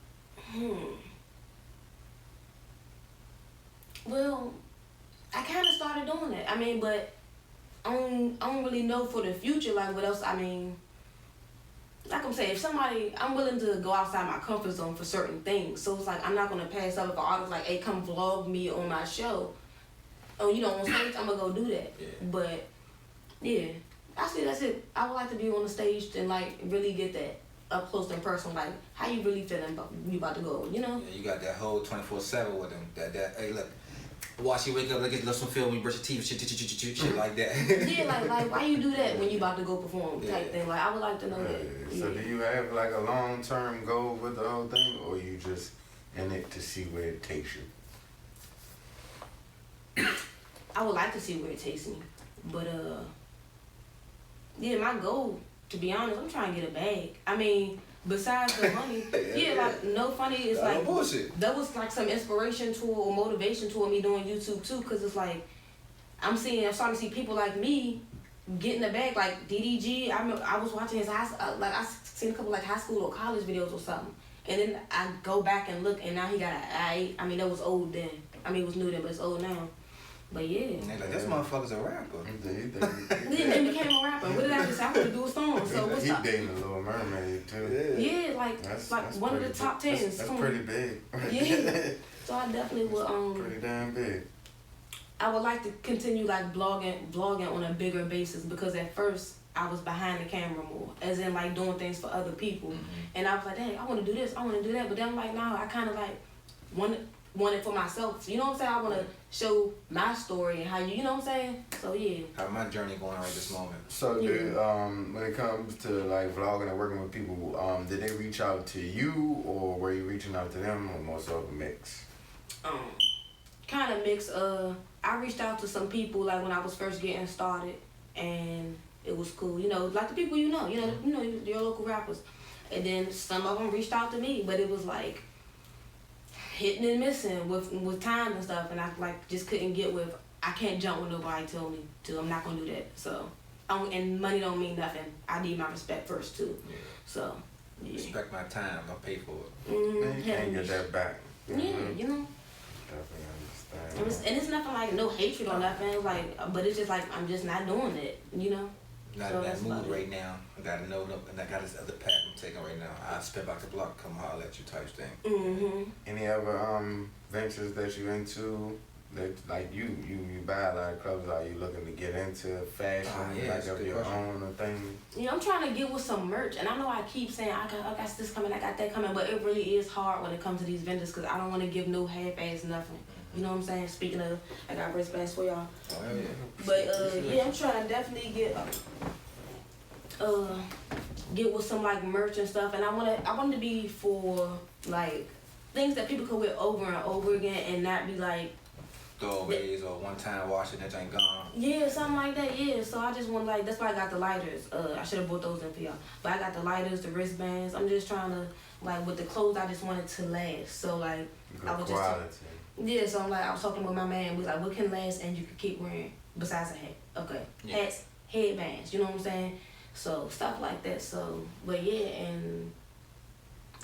Well, I kind of started doing that. I mean, but I don't really know for the future, like, what else. I mean, like I'm saying, I'm willing to go outside my comfort zone for certain things. So it's like, I'm not going to pass up if an artist like, hey, come vlog me on my show. Oh, on stage, I'm going to go do that. Yeah. But, yeah, I see that's it. I would like to be on the stage and, like, really get that up close and personal, like, how you really feeling about you about to go, Yeah, you got that whole 24/7 with them. That hey, look. Watch you wake up, like some film, you brush your teeth, shit like that. Yeah, like why you do that when you about to go perform type thing? Like I would like to know that. So do you have like a long-term goal with the whole thing, or you just in it to see where it takes you? I would like to see where it takes me, but yeah, my goal, to be honest, I'm trying to get a bag. I mean, besides the money, like no funny. It's like bullshit. That was like some inspiration tool or motivation tool me doing YouTube too, cause it's like I'm starting to see people like me getting a bag. Like DDG, I was watching his I seen a couple like high school or college videos or something, and then I go back and look, and now he got I mean that was old then. I mean it was new then, but it's old now. But yeah. And they like, this motherfucker's a rapper. Then they became a rapper. What did I just say? I want to do a song. So what's up? He dating a Little Mermaid too. Yeah, like that's one of the top 10s. That's pretty big. Yeah. So I definitely would pretty damn big. I would like to continue like blogging on a bigger basis, because at first I was behind the camera more, as in like doing things for other people. And I was like, dang, I want to do this, I want to do that. But then I'm like, nah, I kind of like want it for myself. You know what I'm saying? I want to show my story and how you know what I'm saying? So yeah. How my journey going on at this moment. So when it comes to like vlogging and working with people, did they reach out to you, or were you reaching out to them, or more so a mix? Kind of mix. I reached out to some people like when I was first getting started, and it was cool. You know, like the people you know, your local rappers. And then some of them reached out to me, but it was like hitting and missing with time and stuff, and I like just couldn't get with. I can't jump when nobody tell me to. I'm not gonna do that. So, and money don't mean nothing. I need my respect first too. Yeah. So, yeah. Respect my time. I'll pay for it. You can't get that back. Yeah, you know. Definitely understand. And it's nothing like no hatred or nothing. Like, but it's just like I'm just not doing it. You know. Not in that mood right now. I gotta know, and I got this other path I'm taking right now. I'll spin back the block, come holler at you type thing. Any other ventures that you into? That like you buy a lot of clothes. Are you looking to get into fashion, like of your own thing? Yeah, I'm trying to get with some merch, and I know I keep saying I got this coming, I got that coming, but it really is hard when it comes to these vendors, because I don't want to give no half-ass nothing. You know what I'm saying? Speaking of, I got wristbands for y'all. Oh, hell yeah. But yeah, I'm trying to definitely get with some like merch and stuff, and I want to be for like things that people could wear over and over again and not be like throwaways or one time washing that ain't gone. Yeah, something like that. Yeah, so I just want like that's why I got the lighters. I should have brought those in for y'all, but I got the lighters, the wristbands. I'm just trying to like with the clothes. I just want it to last. So like good I was quality. Yeah, so I'm like I was talking with my man. We was like, what can last and you can keep wearing besides a hat? Okay, hats, headbands. You know what I'm saying? So stuff like that. So, but yeah, and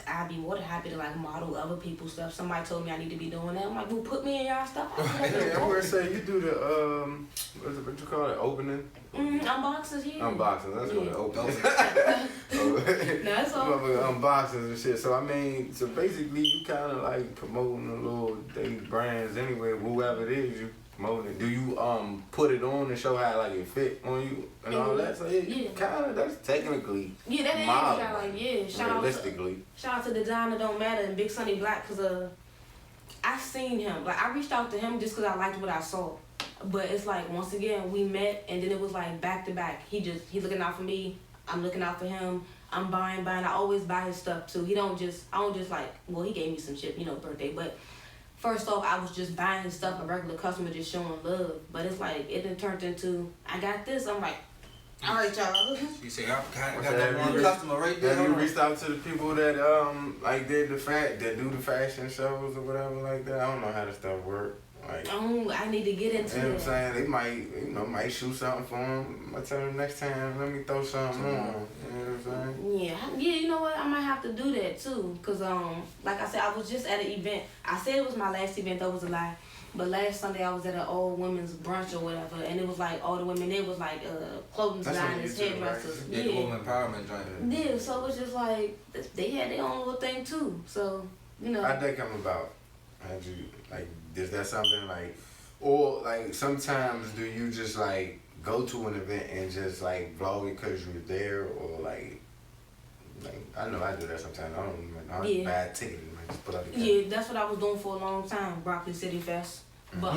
I'd be more than happy to like model other people's stuff. Somebody told me I need to be doing that. I'm like, well, put me in y'all stuff. Yeah, I'm gonna say you do the what you call it, opening? Unboxes, yeah. Unboxing, that's what it opens. That's all. Unboxings and shit. So I mean, so basically you kind of like promoting a little brands anyway, whoever it is you promoting. Do you put it on and show how like it fit on you and all that? So yeah, kind of that's technically that is modeling. Shout out to Designer Don't Matter and Big Sonny Black, cause I seen him. Like I reached out to him just cause I liked what I saw. But it's like once again we met and then it was like back to back. He's looking out for me. I'm looking out for him. I'm buying. I always buy his stuff too. I don't just like, well, he gave me some shit, birthday. But first off, I was just buying his stuff, a regular customer just showing love. But it's like it then turned into I got this. I'm like, all right, y'all. You say I got that one customer right there. Have you reached out to the people that like that do the fashion shows or whatever like that? I don't know how the stuff work. Like, I need to get into it. You know what I'm saying? They might shoot something for them. I tell them next time, let me throw something on. You know what I'm saying? Yeah, you know what? I might have to do that too. Cause like I said, I was just at an event. I said it was my last event. That was a lie. But last Sunday I was at an all women's brunch or whatever, and it was like all the women. They was like clothing designers, hairdressers. Right? Yeah, woman empowerment joint. Yeah, so it was just like they had their own little thing too. So how'd that come about? How'd you like? Is that something like, or like sometimes do you just like go to an event and just like vlog it because you're there, or like I know I do that sometimes. I don't buy a ticket and just put up the camera. Yeah, that's what I was doing for a long time. Broccoli City Fest. But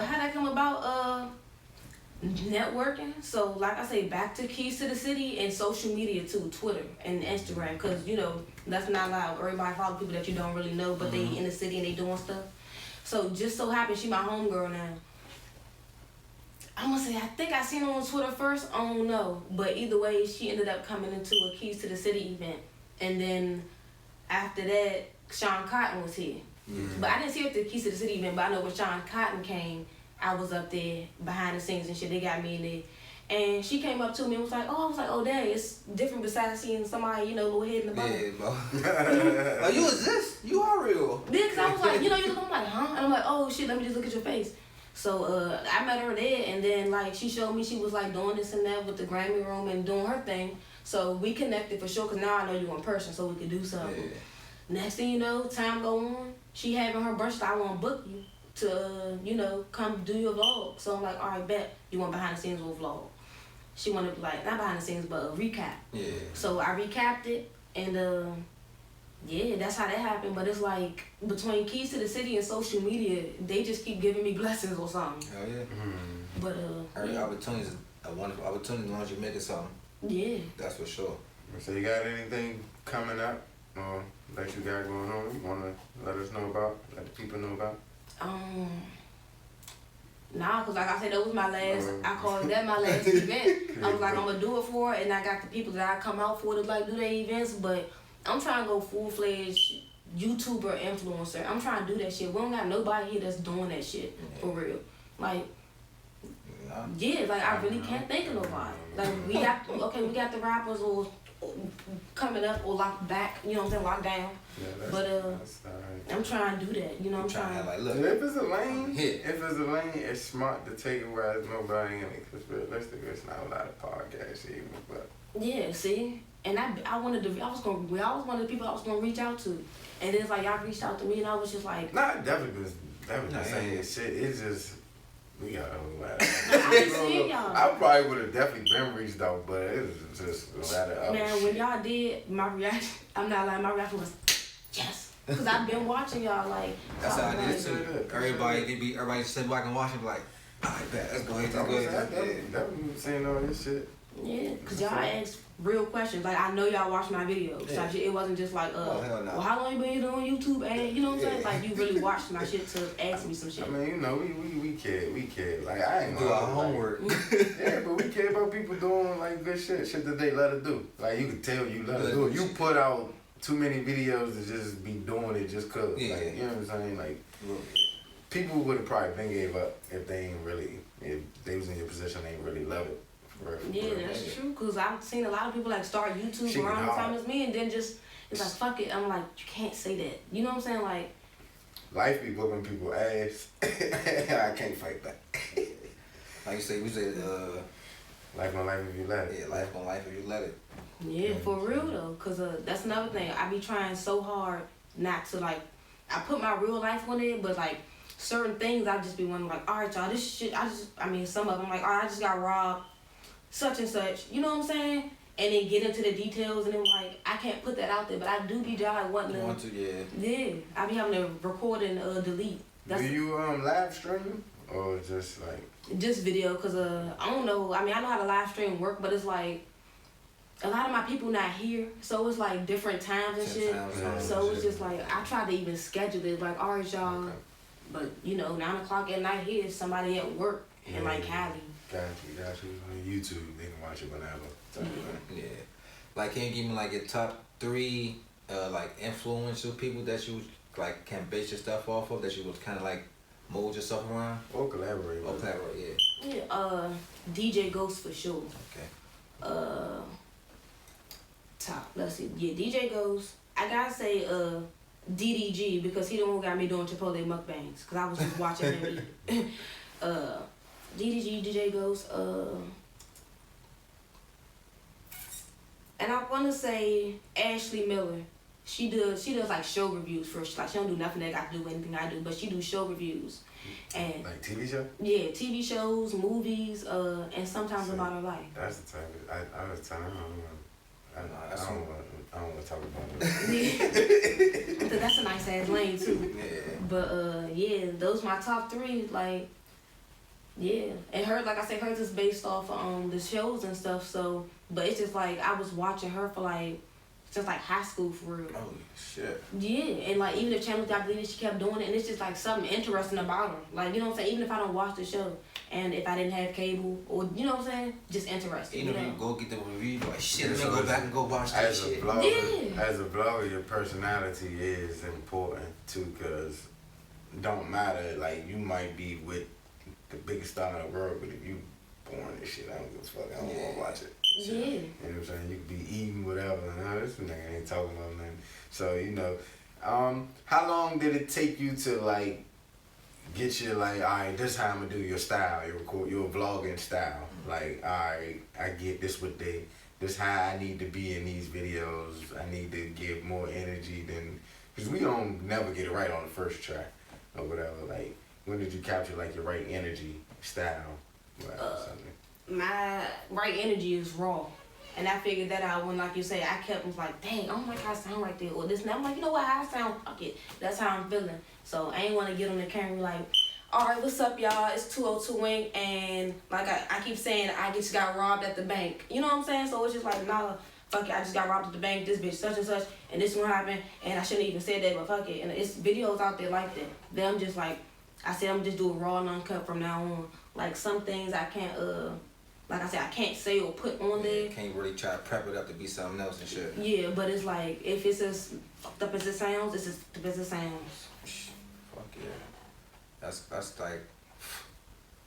how that come about? Networking. So like I say, back to keys to the city and social media too, Twitter and Instagram, because you know that's not allowed. Everybody follow people that you don't really know, but they in the city and they doing stuff. So just so happens she my homegirl now. I'm gonna say I think I seen her on Twitter first. I don't know, but either way, she ended up coming into a Keys to the City event, and then after that, Sean Cotton was here. But I didn't see her at the Keys to the City event. But I know when Sean Cotton came, I was up there behind the scenes and shit. They got me in there. And she came up to me and was like, oh, dang, it's different besides seeing somebody, you know, little head in the bottom. Yeah, bro. Oh, you exist? You are real. Yeah, because I was like, you know, I'm like, huh? And I'm like, oh, shit, let me just look at your face. So I met her there, and then, like, she showed me she was, like, doing this and that with the Grammy Room and doing her thing. So we connected for sure, because now I know you in person, so we could do something. Yeah. Next thing you know, time go on, she having her birthday, I want to book you to, you know, come do your vlog. So I'm like, all right, bet. You want behind the scenes with vlog. She wanted, like, not behind the scenes, but a recap. Yeah. So I recapped it, and, yeah, that's how that happened. But it's like, between Keys to the City and social media, they just keep giving me blessings or something. Hell yeah. But, every yeah. opportunity is a wonderful opportunity as long as you make it something. Yeah. That's for sure. So you got anything coming up or that you got going on you want to let us know about, let the people know about? Nah, because like I said, that was my last, I called that my last event. I was like, I'm going to do it for it, and I got the people that I come out for to, like, do their events, but I'm trying to go full-fledged YouTuber influencer. I'm trying to do that shit. We don't got nobody here that's doing that shit, for real. Like, yeah, like, I really can't think of nobody. Like, we got the rappers or coming up or locked back, you know what I'm saying, locked down. Yeah, but that's right. I'm trying to do that, you know. I'm trying to like, look. If it's a lane, it's smart to take it where there's nobody in it. Because realistically, it's not a lot of podcasts even. But yeah, see, and I was one of the people I was gonna reach out to, and then it's like y'all reached out to me, and I was just like, nah, definitely saying shit. It's just. We got I probably would have definitely been reached out, but it was just a lot of other shit. When y'all did, my reaction, I'm not lying, my reaction was, yes. Because I've been watching y'all, like. That's how it is, too. Everybody sit back and watch it, like, all right, bet, let's go ahead. Definitely saying all this shit. Yeah, because y'all asked real questions. Like, I know y'all watch my videos. Yeah. So it wasn't just like, well, how long you been doing YouTube? And, you know what I'm saying? Like, you really watched my shit to ask me some shit. I mean, you know, we care. Like, I ain't do our homework. Yeah, but we care about people doing, like, good shit that they let her do. Like, you can tell you let her do it. You put out too many videos to just be doing it just cause. Yeah. Like, you know what I'm saying? Like, people would have probably been gave up if they was in your position, they ain't really love it. Yeah, that's true. Cause I've seen a lot of people like start YouTube around the time as me, and then just it's like fuck it. I'm like, you can't say that. You know what I'm saying? Like, life be whooping people ass. I can't fight that. Like you say, we say, life on life if you let it. Yeah, life on life if you let it. Yeah, for real though. Cause that's another thing. I be trying so hard not to like. I put my real life on it, but like certain things I just be wondering like, all right, y'all, this shit. Some of them like, all right, I just got robbed. Such and such, you know what I'm saying? And then get into the details, and then like I can't put that out there, but I do be like wanting to. Yeah, I be having to record and delete. Do you live stream or just like? Just video, cause I don't know. I mean, I know how to live stream work, but it's like a lot of my people not here, so it's like different times and shit. So it's just like I try to even schedule it, like all right, y'all. Okay. But you know, 9 o'clock at night here is somebody at work in like Cali. Got you. On YouTube, they can watch it whenever. Yeah. Like, can you give me like your top 3 like influential people that you like can base your stuff off of, that you would kind of like mold yourself around? Or collaborate. Yeah. Yeah. DJ Ghost for sure. Okay. Top. Let's see. Yeah, DJ Ghost. I gotta say DDG, because he the one who got me doing Chipotle mukbangs, because I was just watching him eat. DDG, DJ Ghost, and I want to say Ashley Miller. She does like show reviews first. Like, she don't do nothing that got to do with anything I do, but she do show reviews. And like TV show? Yeah, TV shows, movies, and sometimes about her life. That's the type of, I was telling her, I don't want to talk about it. Yeah. That's a nice ass lane too. Yeah. But yeah, those my top 3. Like, yeah, and her, like I said, hers is based off of the shows and stuff. So, but it's just like I was watching her for like since like high school for real. Oh shit. Yeah, and like even if channels got deleted, she kept doing it, and it's just like something interesting about her. Like, you know what I'm saying? Even if I don't watch the show, and if I didn't have cable, or you know what I'm saying, just interesting. Even if you go get the review, like shit, let me go back and go watch that shit. As a vlogger, your personality is important too, cause don't matter. Like you might be with the biggest star in the world, but if you boring as shit, I don't give a fuck. I don't want to watch it. Yeah. You know what I'm saying? You could be eating whatever. No, this nigga ain't talking about nothing. So, you know, how long did it take you to like get your like, all right, this how I'm gonna do your style, your vlogging style. Like, all right, I get this how I need to be in these videos. I need to give more energy than, cause we don't never get it right on the first track or whatever. Like, when did you capture like your right energy style? Something? My right energy is raw. And I figured that out when, like you say, I was like, dang, I don't like how I sound right there. Or this and that. I'm like, you know what, how I sound, fuck it. That's how I'm feeling. So I ain't want to get on the camera like, all right, what's up, y'all? It's 202 Wink. And like I keep saying, I just got robbed at the bank. You know what I'm saying? So it's just like, nah, fuck it. I just got robbed at the bank. This bitch such and such. And this one happened. And I shouldn't even said that, but fuck it. And it's videos out there like that. Then I'm just like, I said, I'm just doing raw and uncut from now on. Like some things I can't, like I said, I can't say or put on there. You can't really try to prep it up to be something else and shit. Yeah, but it's like, if it's as fucked up as it sounds, it's as fucked up as it sounds. Fuck yeah. That's like,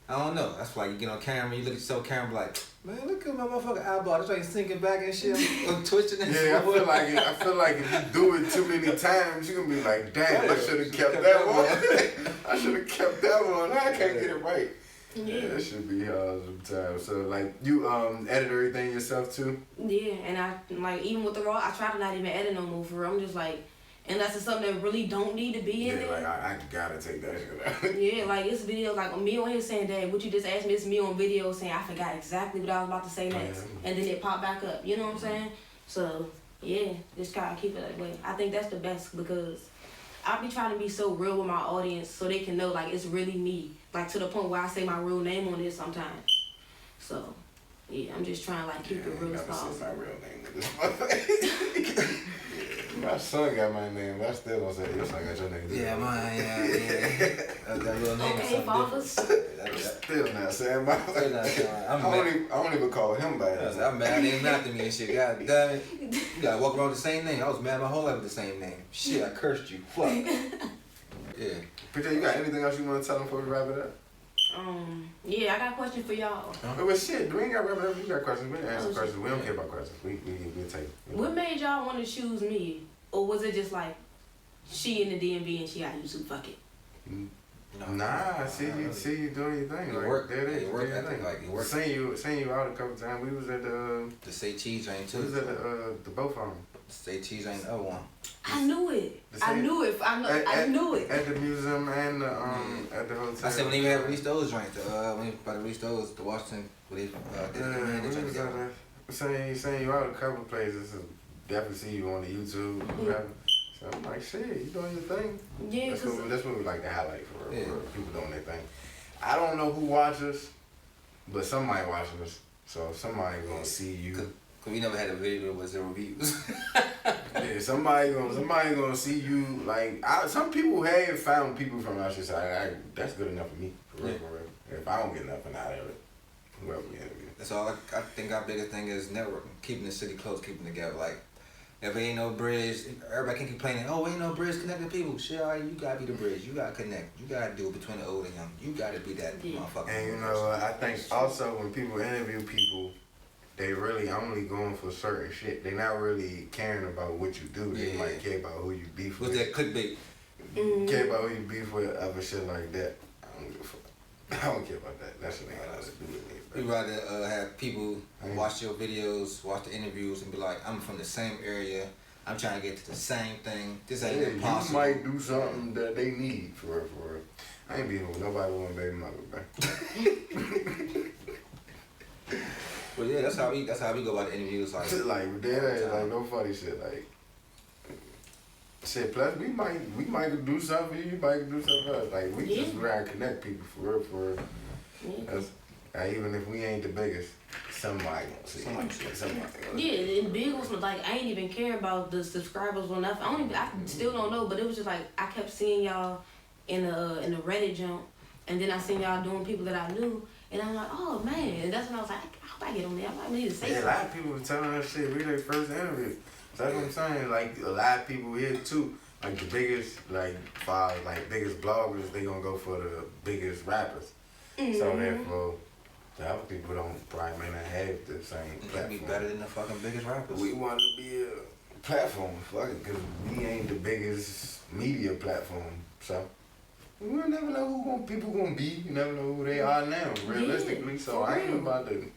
I don't know. That's why you get on camera, you look at yourself on camera like, man, look at my motherfucking eyeball. It's like sinking back and shit. I'm twitching and yeah, I feel like if you do it too many times, you're gonna be like, damn, I should have kept that one. I should have kept that one. I can't get it right. Yeah, that should be hard sometimes. So like you edit everything yourself too? Yeah, and I like even with the raw, I try to not even edit no more for real. I'm just like, unless it's something that really don't need to be in there. Like I gotta take that shit out. Yeah, like it's video like me on here saying, Dad, what you just asked me, it's me on video saying I forgot exactly what I was about to say next. And then it popped back up. You know what I'm saying? So yeah, just gotta keep it that way. I think that's the best because I be trying to be so real with my audience so they can know like it's really me. Like to the point where I say my real name on this sometimes. So yeah, I'm just trying to like keep it real as possible. My real name with this motherfucker. My son got my name, but I still don't say it. Your son got your name. Yeah, mine, yeah. That real name okay, fathers. Still not saying my I don't even call him by that. I'm mad named after me and shit. God damn it. You gotta walk around with the same name. I was mad my whole life with the same name. Shit, I cursed you. Fuck. Yeah. Peter, you got anything else you want to tell them before we wrap it up? Yeah, I got a question for y'all. Well, shit, we ain't got to wrap it up. You got questions. We ain't answer questions. We don't care about questions. We take it. What made y'all want to choose me? Or was it just like, she in the DMV and she got YouTube, fuck it? Nah, I see you doing your thing. You like, work. There it is. You work. I think like you work. Seen you out a couple times. We was at the Say Cheese ain't too. We was at the boat farm. Say Cheese ain't the other one. I knew it. I knew it. I knew it. At the museum and at the hotel. I said when they had released those joints, when they about to release those, the Washington, where they Saying you out a couple places. Definitely see you on the YouTube. Whatever. So I'm like, shit, you doing your thing. Yeah, that's what we like to highlight for people doing their thing. I don't know who watches, but somebody watching us. So somebody gonna see you. Cause we never had a video with 0 views. Yeah, somebody gonna see you. Like some people have found people from our society. That's good enough for me. For real. If I don't get nothing out of it, whoever we interview. That's all. I think our biggest thing is networking, keeping the city close, keeping together. Like, if there ain't no bridge, everybody can complaining, oh, ain't no bridge connecting people. Shit, all right, you gotta be the bridge. You gotta connect. You gotta do it between the old and young. You gotta be that motherfucker. And you know, I think also when people interview people, they really only going for certain shit. They not really caring about what you do. They might care about who you beef with. What's that clickbait? Care about who you beef with, other shit like that. I don't give a fuck. I don't care about that. That shit ain't got nothing to do with me. We rather have people watch your videos, watch the interviews, and be like, I'm from the same area. I'm trying to get to the same thing. This ain't impossible. You might do something that they need for real. I ain't being with nobody with one baby mother, bro. But yeah, that's how we go about the interviews. Like like no funny shit. Like shit. Plus we might do something. You might do something else. Like we just try to connect people for real. Even if we ain't the biggest, somebody gonna see. Yeah, and big was like I ain't even care about the subscribers or nothing. I still don't know, but it was just like I kept seeing y'all in the Reddit jump, and then I seen y'all doing people that I knew, and I'm like, oh man, and that's when I was like, I hope I get on there. I might need to say something. A lot of people were telling us shit. We their first interview. So that's what I'm saying. Like a lot of people here too. Like the biggest, biggest bloggers, they gonna go for the biggest rappers. Mm-hmm. So therefore, the other people probably may not have the same platform. Be better than the fucking biggest rappers. We want to be a platform, fuck it, because we ain't the biggest media platform. So we'll never know people gonna be. You never know who they are now, realistically. So I ain't about to.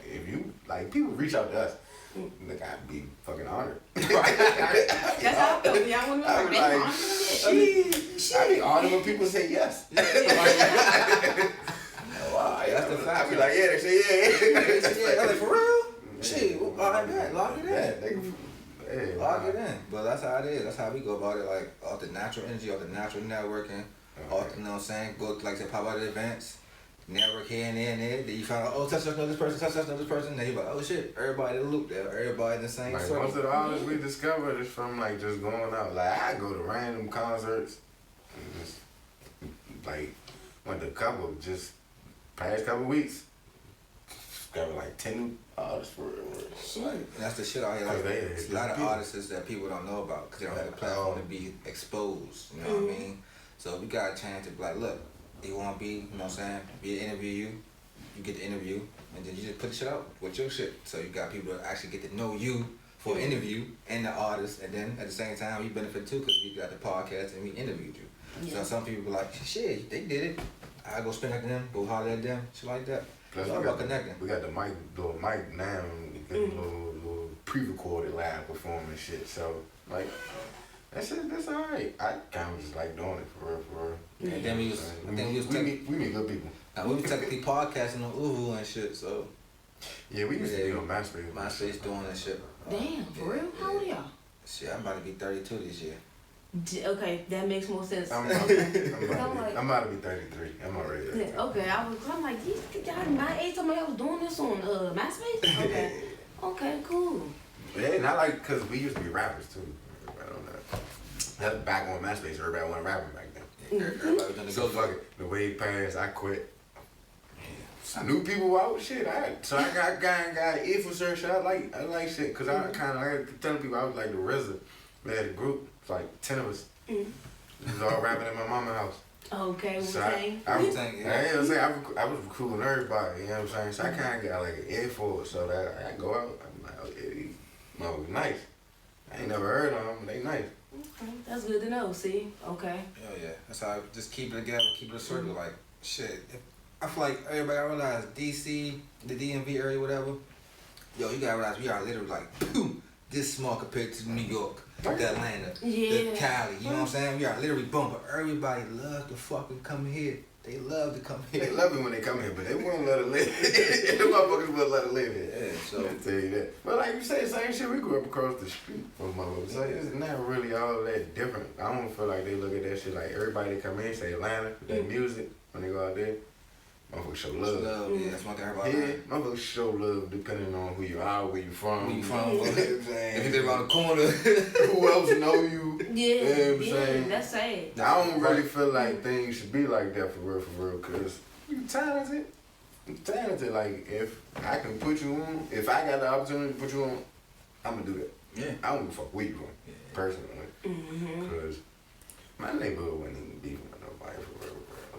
If you people reach out to us. Look, I'd be fucking honored. That's how I feel. Y'all want to know. I'd be honored when people say yes. Wow, that's the fact. I'd be like, yeah, they say yeah. I'm like, for real? Shit, lock it in. Lock it in. But that's how it is. That's how we go about it. Like, off the natural energy, off the natural networking, off the, you know what I'm saying? Go, like, say, pop out the events. Network here and there and there. Then you find out, oh, touch know this person, touch know this person. Then you're like, oh shit, everybody in the loop there, everybody in the same circle. Most of the artists we discovered is from just going out. Like I go to random concerts and just went to a couple past couple weeks. Discovered 10 new artists for real. Shit. That's the shit out here. Like, there's a lot of artists that people don't know about because they don't have the platform to be exposed. You know what I mean? So we got a chance to be like, look. You want to be, you know what I'm saying, be to interview you get the interview, and then you just put the shit out with your shit. So you got people that actually get to know you for an interview and the artist, and then at the same time, you benefit too because we got the podcast and we interviewed you. Yeah. So some people be like, shit, they did it. I go spend at them, go holler at them, shit like that. Plus it's all about connecting. We got the mic now, little pre-recorded live performance shit. So, that's alright. I kind of just like doing it for real. And then we meet good people. We was technically podcasting on Uvu and shit, so. Yeah, we used to be on MySpace. MySpace doing that shit. Damn, for real? How old are y'all? Shit, I'm about to be 32 this year. Okay, that makes more sense. I'm about to be 33. I'm already there. Okay, I'm like, y'all my age, somebody else doing this on MySpace? Okay, cool. Yeah, not because we used to be rappers too. That's back on MySpace, everybody wasn't rapping back then. Everybody was so fuck it. The way it passed, I quit. I knew people out shit. I got ear for certain shit. I like shit because I kept telling people I was like the RZA. We had a group, it's like 10 of us. We was all rapping in my mama's house. Okay, so I was recruiting everybody, you know what I'm saying? So I kind of got an ear for it, so that I go out, I'm like, oh yeah, these motherfuckers nice. I ain't never heard of them, but they nice. Okay, that's good to know, see? Okay. Yeah. That's how I just keep it together, keep it a circle. Like, shit. I feel like everybody realize DC, the DMV area, whatever. Yo, you gotta realize we are literally this small compared to New York, to Atlanta, to Cali. You know what I'm saying? We are literally boom, but everybody loves to fucking come here. They love to come here. They love it when they come here, but they won't let it live. The motherfuckers won't let it live here. Yeah, so I'll tell you that. But like you say, the same shit. We grew up across the street from motherfuckers. So it's not really all that different. I don't feel like they look at that shit like everybody that come in, say Atlanta, with that music, when they go out there, motherfuckers show love. Yeah, that's one thing everybody motherfuckers show love depending on who you are, where you from. You know what I'm saying? If they're around the corner. Who else know you? Yeah, you know what I'm saying? That's sad. I don't really feel like things should be like that for real, because you talented. You're talented. Like, if I can put you on, if I got the opportunity to put you on, I'm going to do that. Yeah. I don't give a fuck where you from, personally. Because my neighborhood wasn't even beefing with nobody for real.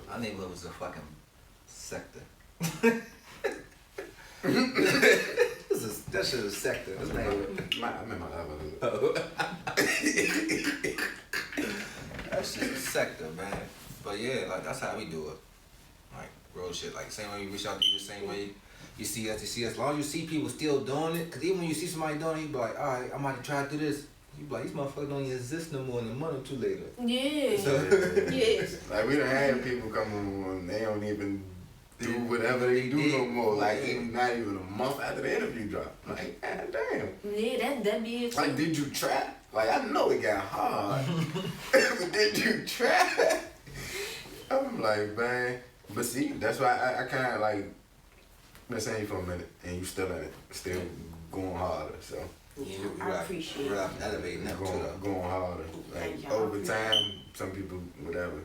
My neighborhood was a fucking sector. That shit is a sector. That's I'm in my neighborhood. That shit is a sector, man. But yeah, like that's how we do it. Like real shit. Like same way we reach out to you, the same way you see us. As long as you see people still doing it, because even when you see somebody doing it, you be like, all right, I'm about to try to do this. You be like, these motherfuckers don't even exist no more in a month or two later. Yeah. Yes. Like we done had people come on, they don't even do whatever they do no more. Like, even not even a month after the interview dropped. Like, god damn. Yeah, that be it. Like, did you try? Like, I know it got hard. But did you try? I'm like, man. But see, that's why I kind of like, been saying you for a minute, and you still in it. Still going harder, so. Yeah, I appreciate it. We're elevating that going harder. Like, over time, some people, whatever.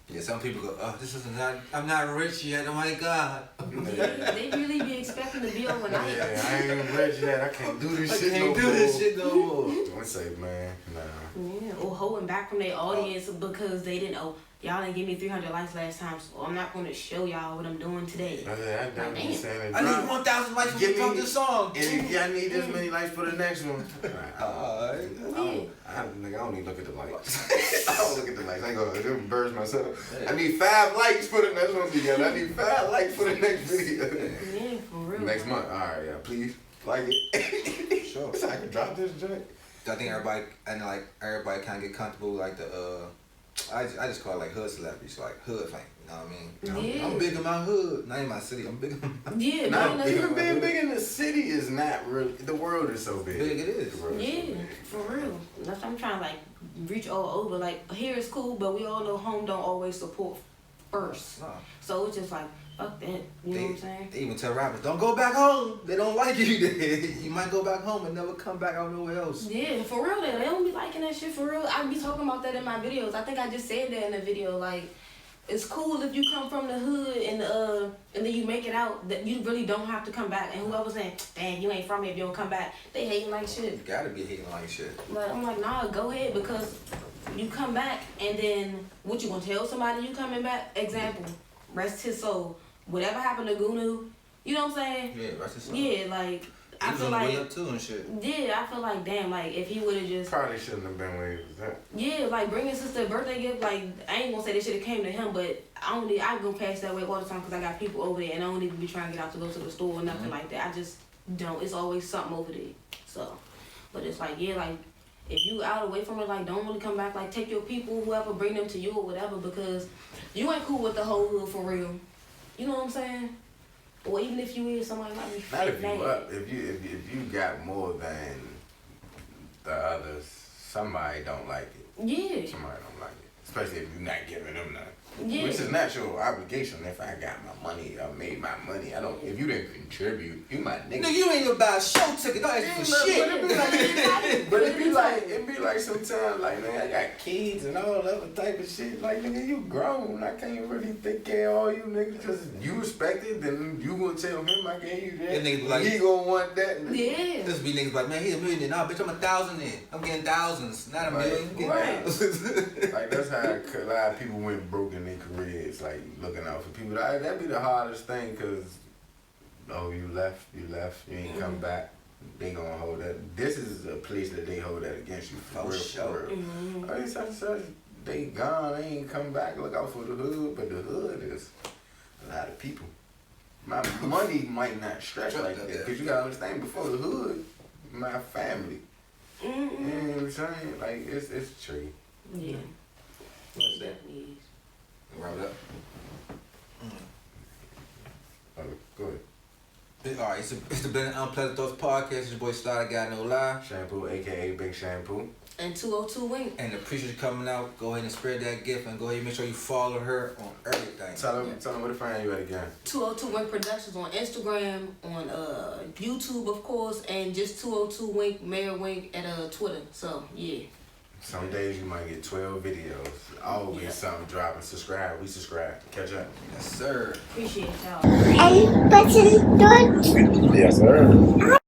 Yeah, some people go, oh, this is not, I'm not rich yet, oh my God. Yeah, they really be expecting to be overnight. Yeah, I ain't even rich yet, I can't do this shit no more. This shit no more. Don't say, man, nah. Yeah, or holding back from their audience because they didn't know. Y'all didn't give me 300 likes last time, so I'm not going to show y'all what I'm doing today. I definitely saying I need 1,000 likes to drop this song. And I need this many likes for the next one. I don't even look at the likes. I don't look at the likes. I ain't gonna embarrass myself. I need 5 likes for the next one together. I need 5 likes for the next video. Yeah, for real. Next month. Alright, yeah, please like it. Sure. So I can drop this joint. I think everybody kind of get comfortable like the I just call it like hood celebrities, like hood fame. You know what I mean? Yeah. I'm big in my hood, not in my city. I'm big in my Yeah, not even being big in the city is not really. The world is so big. Big it is. Yeah, for real. That's what I'm trying to like reach all over. Like here is cool, but we all know home don't always support first. No. So it's just like fuck that. You know what I'm saying? They even tell rappers, don't go back home. They don't like you there. You might go back home and never come back out nowhere else. Yeah, for real. They don't be liking that shit for real. I be talking about that in my videos. I think I just said that in the video. Like, it's cool if you come from the hood and then you make it out that you really don't have to come back. And whoever's saying, dang, you ain't from here if you don't come back, they hating like shit. You gotta be hating like shit. But I'm like, nah, go ahead because you come back and then what you gonna tell somebody you coming back? Example, rest his soul. Whatever happened to Gunu, you know what I'm saying? Yeah, rest his soul. Yeah, like I was feel on the way like up too and shit. yeah, I feel like damn, like if he would have just Probably shouldn't have been where he was at. yeah, like bring his sister a birthday gift. Like I ain't gonna say this should have came to him, but I go past that way all the time because I got people over there and I don't even be trying to get out to go to the store or nothing like that. I just don't. It's always something over there. So, but it's like yeah, like if you out away from it, like don't really come back. Like take your people, whoever, bring them to you or whatever because you ain't cool with the whole hood for real. You know what I'm saying? Or even if you is somebody like me. Not if you up. If you got more than the others, somebody don't like it. Yeah. Somebody don't like it. Especially if you're not giving them nothing. Yeah. Which is not your obligation. If I got my money, I made my money. I don't. If you didn't contribute, you my nigga. No, you ain't gonna buy a show ticket. Don't ask for shit. But it be like sometimes like man, I got kids and all other type of shit. Like nigga, you grown. I can't really take care of all you niggas because you respect it. Then you gonna tell him I gave you that. And niggas like, he gonna want that. Yeah. This be niggas like, man, he a millionaire. Nah, bitch, I'm 1,000 in. I'm getting thousands, not a million. I'm getting thousands. Like that's how a lot of people went broke in their careers. Like looking out for people. That be the hardest thing because you left, you ain't come back. They gonna hold that. This is a place that they hold that against you for real. Sure. For real. I mean, such they gone, they ain't come back. Look out for the hood, but the hood is a lot of people. My money might not stretch like that because you gotta understand before the hood, my family. You know what I'm saying? Like it's true. Yeah. What's that? Round up. Go ahead. Alright, it's the Been Unpleasant Thoughts podcast. It's your boy Starter Got No Lie. Shampoo, aka Big Shampoo. And 202 Wink. And appreciate you coming out. Go ahead and spread that gift and go ahead and make sure you follow her on everything. Tell them where to find you at again. 202 Wink Productions on Instagram, on YouTube of course, and just 202 Wink, Mayor Wink at Twitter. So yeah. Some days you might get 12 videos. Always something dropping. Subscribe. We subscribe. Catch up. Yes, sir. Appreciate y'all. And button. Yes, sir.